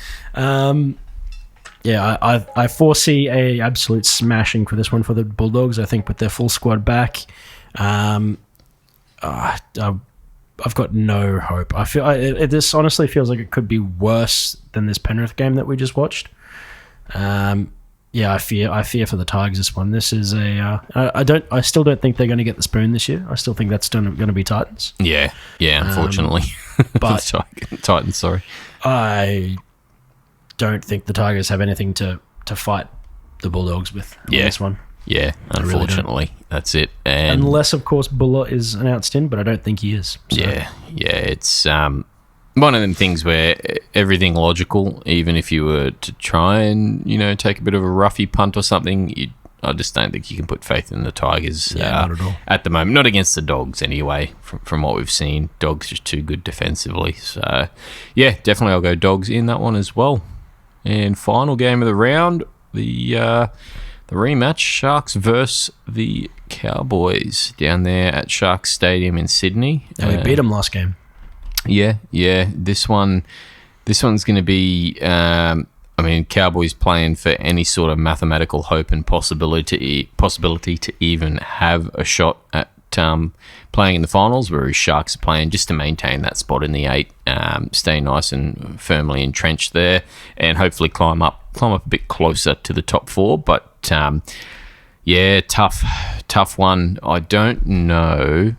I foresee a absolute smashing for this one for the Bulldogs. I think with their full squad back, I've got no hope. I feel this honestly feels like it could be worse than this Penrith game that we just watched. I fear for the Tigers this one. This is I still don't think they're going to get the spoon this year. I still think that's still going to be Titans. Yeah, unfortunately. But Titans, sorry. I don't think the Tigers have anything to fight the Bulldogs with on this one. Yeah, unfortunately, that's it. And unless, of course, Buller is announced in, but I don't think he is. So. Yeah, it's one of them things where everything logical, even if you were to try and, take a bit of a roughy punt or something, I just don't think you can put faith in the Tigers not at all. At the moment. Not against the Dogs anyway, from what we've seen. Dogs just too good defensively. So, yeah, definitely I'll go Dogs in that one as well. And final game of the round, the rematch, Sharks versus the Cowboys down there at Sharks Stadium in Sydney. And we beat them last game. Yeah. This one's going to be, Cowboys playing for any sort of mathematical hope and possibility to even have a shot at playing in the finals, whereas Sharks are playing just to maintain that spot in the 8, stay nice and firmly entrenched there, and hopefully climb up a bit closer to the top 4. But tough one. I don't know.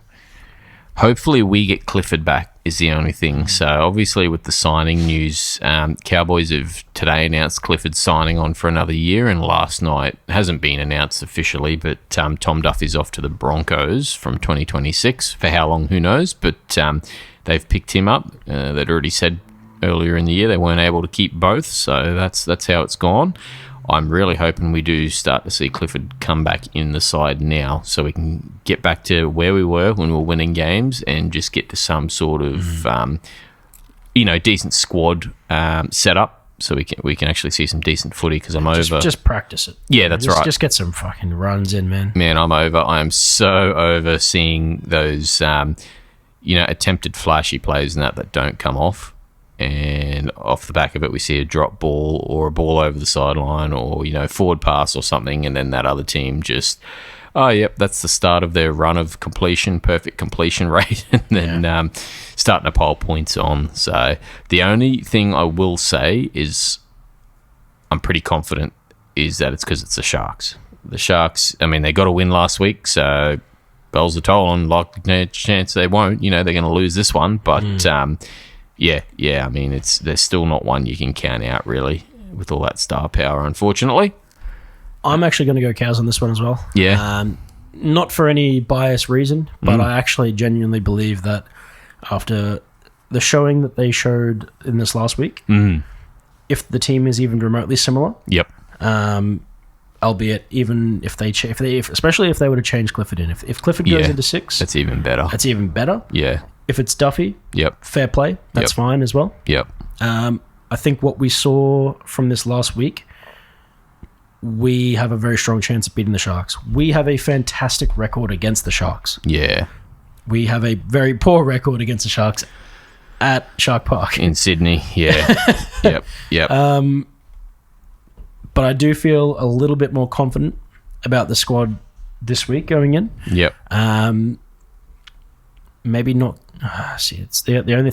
Hopefully we get Clifford back is the only thing. So obviously with the signing news, Cowboys have today announced Clifford signing on for another year, and last night hasn't been announced officially, but Tom Duffy's off to the Broncos from 2026. For how long, who knows? But they've picked him up. They'd already said earlier in the year they weren't able to keep both, so that's how it's gone. I'm really hoping we do start to see Clifford come back in the side now, so we can get back to where we were when we were winning games and just get to some sort of decent squad setup, so we can actually see some decent footy. Because I'm over. Just practice it. Yeah, that's right. Just get some fucking runs in, man. Man, I'm over. I am so over seeing those attempted flashy plays and that don't come off. And off the back of it, we see a drop ball or a ball over the sideline or, forward pass or something, and then that other team just, that's the start of their run of completion, perfect completion rate, and then starting to pile points on. So the only thing I will say is I'm pretty confident is that it's because it's the Sharks. The Sharks, they got a win last week, so bells are tolling, like no chance they won't. They're going to lose this one, but... there's still not one you can count out, really, with all that star power, unfortunately. I'm actually going to go Cows on this one as well. Yeah. Not for any biased reason, but I actually genuinely believe that after the showing that they showed in this last week, if the team is even remotely similar, albeit even if especially if they were to change Clifford in, if Clifford goes into 6, that's even better. Yeah. If it's Duffy, fair play. That's fine as well. Yep. I think what we saw from this last week, we have a very strong chance of beating the Sharks. We have a fantastic record against the Sharks. Yeah. We have a very poor record against the Sharks at Shark Park. In Sydney, yeah. Yep. But I do feel a little bit more confident about the squad this week going in. Yep. Maybe not. It's the only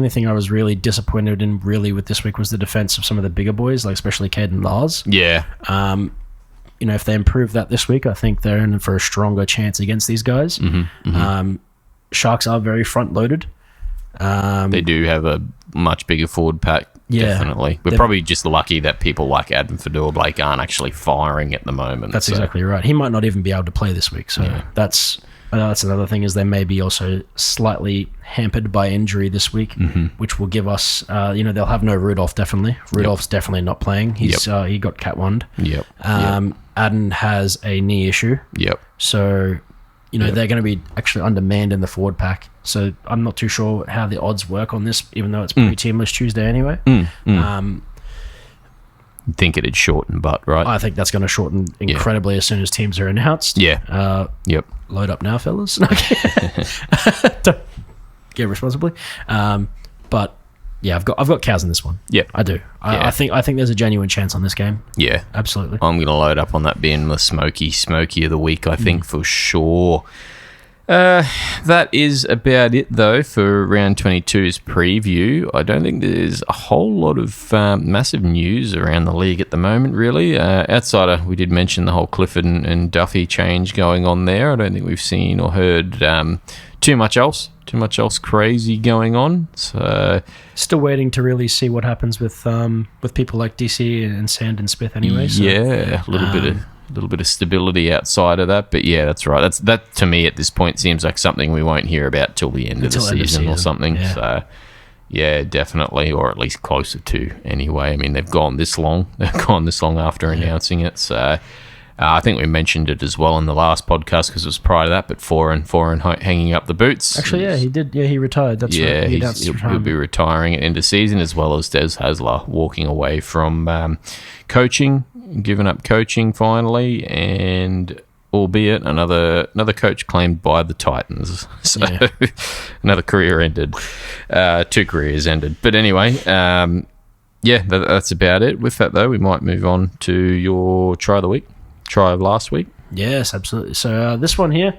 thing I was really disappointed in really with this week was the defense of some of the bigger boys, like especially Caden Lars. Yeah. If they improve that this week, I think they're in for a stronger chance against these guys. Sharks are very front loaded. They do have a much bigger forward pack. Yeah, definitely. We're probably just lucky that people like Adam Fedor-Blake aren't actually firing at the moment. That's exactly right. He might not even be able to play this week, so that's another thing, is they may be also slightly hampered by injury this week, which will give us, they'll have no Rudolph, definitely. Rudolph's definitely not playing. He's he got cat one. Yep. Aden has a knee issue. Yep. So, they're going to be actually undermanned in the forward pack. So I'm not too sure how the odds work on this, even though it's pre-teamless Tuesday anyway. You'd think it'd shorten, but right. I think that's going to shorten incredibly as soon as teams are announced. Yeah. Load up now, fellas. Don't get responsibly. But yeah, I've got Cows in this one. Yeah, I do. I think there's a genuine chance on this game. Yeah, absolutely. I'm going to load up on that being the smoky of the week. I think for sure. That is about it, though, for round 22's preview. I don't think there's a whole lot of massive news around the league at the moment, really. Outside of, we did mention the whole Clifford and Duffy change going on there. I don't think we've seen or heard too much else crazy going on. So still waiting to really see what happens with people like DC and Sand and Smith anyway. So, yeah, a little bit of stability outside of that, but yeah, that's right. That to me at this point seems like something we won't hear about till the end of the season or something. Yeah. So yeah, definitely, or at least closer to anyway. I mean, they've gone this long. They've gone this long after announcing it. So I think we mentioned it as well in the last podcast because it was prior to that. But Foran hanging up the boots. Actually, yeah, he did. Yeah, he retired. That's right. He'll be retiring at the end of season, as well as Des Hasler walking away from coaching. Given up coaching finally, and albeit another coach claimed by the Titans. So another career ended. 2 careers ended. But anyway, that's about it. With that, though, we might move on to your try of the week. Try of last week. Yes, absolutely. So this one here,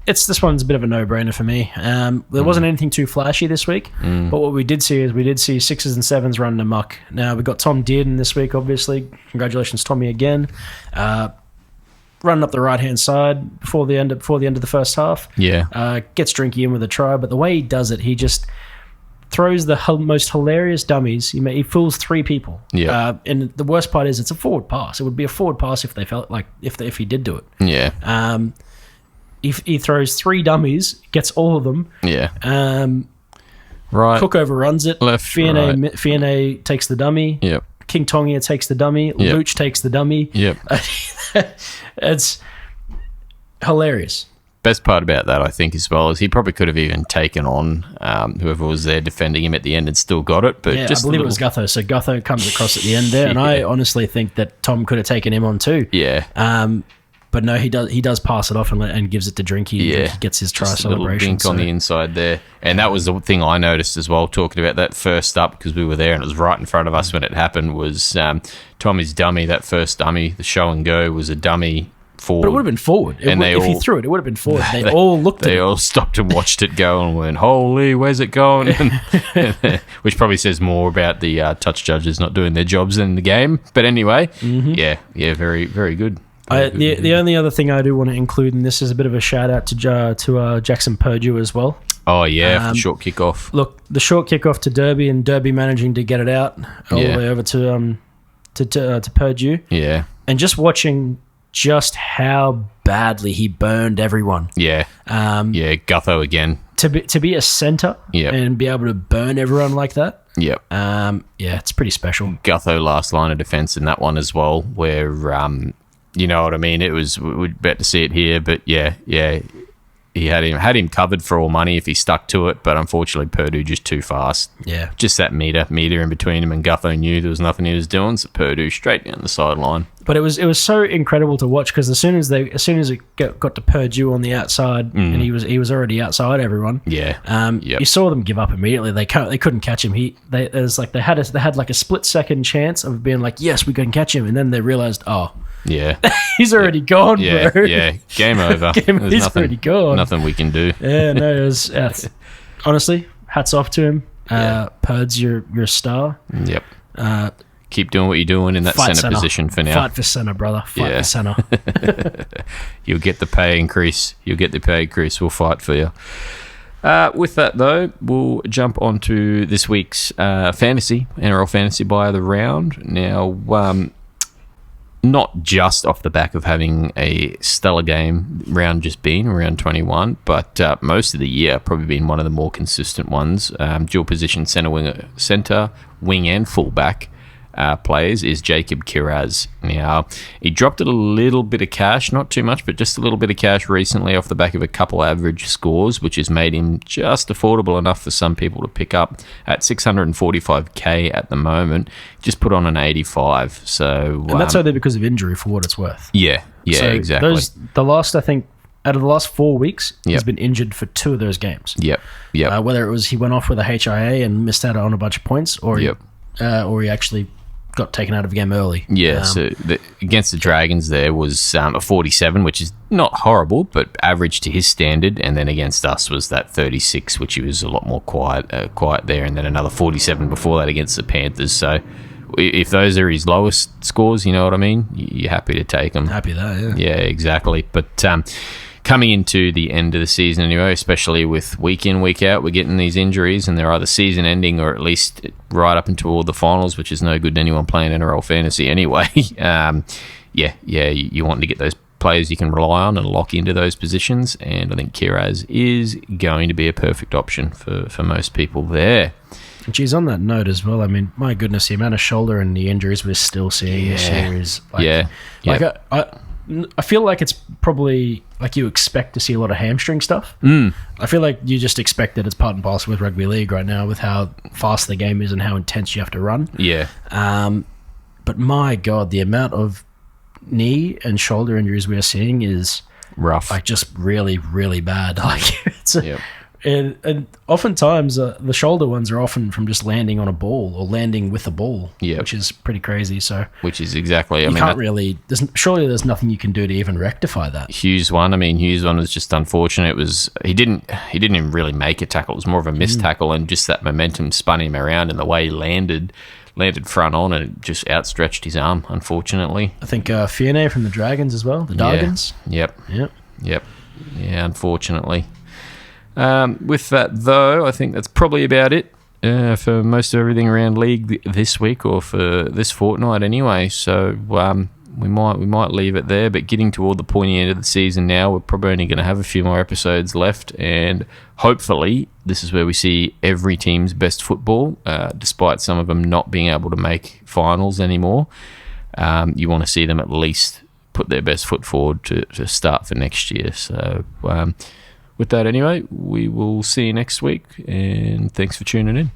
this one's a bit of a no-brainer for me. There wasn't anything too flashy this week, but what we did see is 6s and 7s running amok. Now we got Tom Dearden this week, obviously. Congratulations, Tommy, again. Running up the right-hand side before the end of the first half. Yeah. Gets Drinky in with a try, but the way he does it, he just throws the most hilarious dummies. He fools 3 people. Yeah. And the worst part is it's a forward pass. It would be a forward pass if they felt like if he did do it. Yeah. He throws 3 dummies, gets all of them. Yeah. Right. Cook overruns it. Left. Fiane takes the dummy. Yep. King Tongia takes the dummy. Yep. Luch takes the dummy. Yep. It's hilarious. Best part about that, I think, as well, is he probably could have even taken on whoever was there defending him at the end and still got it. But yeah, just I believe it was Gutho. So Gutho comes across at the end there, and I honestly think that Tom could have taken him on too. Yeah. But no, he does pass it off and gives it to Drinky. Yeah. He gets his try just celebration. A little on the inside there. And that was the thing I noticed as well, talking about that first up, because we were there and it was right in front of us when it happened, was Tommy's dummy, that first dummy, the show and go, was a dummy forward. But it would have been forward. If he threw it, it would have been forward. They all looked at it. They all stopped and watched it go and went, holy, where's it going? Which probably says more about the touch judges not doing their jobs in the game. But anyway, yeah, very, very good. The only other thing I do want to include in this is a bit of a shout out to Jackson Purdue as well. Oh yeah, for the short kickoff. Look, the short kickoff to Derby and Derby managing to get it out all the way over to Purdue. Yeah, and just watching just how badly he burned everyone. Yeah, Gutho again. To be a centre and be able to burn everyone like that. Yep. It's pretty special. Gutho last line of defence in that one as well, where you know what I mean. It was, we're about to see it here, but yeah. He had him covered for all money if he stuck to it, but unfortunately Purdue just too fast. Yeah. Just that meter in between him, and Gutho knew there was nothing he was doing, so Purdue straight down the sideline. But it was so incredible to watch, because as soon as it got to Purdue on the outside, and he was already outside everyone. Yeah. You saw them give up immediately. They couldn't catch him. They had like a split second chance of being like, yes, we can catch him, and then they realized, he's already gone, bro. Yeah, game over. He's already gone. Nothing we can do. Yeah, no, it was honestly, hats off to him. Purds, you're a star. Yep. Keep doing what you're doing in that centre position for now. Fight for centre, brother. Fight for centre. You'll get the pay increase. We'll fight for you. With that, though, we'll jump on to this week's NRL Fantasy Buy of the Round. Now, not just off the back of having a stellar game round 21, but most of the year probably been one of the more consistent ones. Dual position centre, wing and fullback players is Jacob Kiraz. Now, he dropped it a little bit of cash, not too much, but just a little bit of cash recently off the back of a couple average scores, which has made him just affordable enough for some people to pick up at $645K at the moment. Just put on an 85. So, and that's only because of injury, for what it's worth. Yeah, so exactly. Out of the last 4 weeks, he's been injured for 2 of those games. Yep. Whether it was he went off with a HIA and missed out on a bunch of points, or he actually got taken out of the game early. Yeah, so against the Dragons there was a 47, which is not horrible, but average to his standard. And then against us was that 36, which he was a lot more quiet there. And then another 47 before that against the Panthers. So if those are his lowest scores, you know what I mean, you're happy to take them. Happy that, yeah. Yeah, exactly. But coming into the end of the season anyway, especially with week in, week out, we're getting these injuries, and they're either season ending or at least right up until the finals, which is no good to anyone playing NRL fantasy anyway. You want to get those players you can rely on and lock into those positions, and I think Kiraz is going to be a perfect option for most people there. Geez, on that note as well, I mean, my goodness, the amount of shoulder and the injuries we're still seeing this year is I feel like it's probably like you expect to see a lot of hamstring stuff. I feel like you just expect that it's part and parcel with rugby league right now, with how fast the game is and how intense you have to run. Yeah. But my God, the amount of knee and shoulder injuries we are seeing is rough. Like just really, really bad. Like it's and oftentimes the shoulder ones are often from just landing on a ball or landing with a ball, which is pretty crazy. So, which is exactly. Surely there's nothing you can do to even rectify that. Hughes one was just unfortunate. It was he didn't even really make a tackle. It was more of a missed tackle, and just that momentum spun him around, and the way he landed front on, and it just outstretched his arm, unfortunately. I think Fiona from the Dragons as well, the Dragons. Yep. Yeah, unfortunately. With that, though, I think that's probably about it for most of everything around league this week, or for this fortnight anyway. So we might leave it there. But getting toward the pointy end of the season now, we're probably only going to have a few more episodes left, and hopefully this is where we see every team's best football, despite some of them not being able to make finals anymore. You want to see them at least put their best foot forward to start for next year. So with that anyway, we will see you next week, and thanks for tuning in.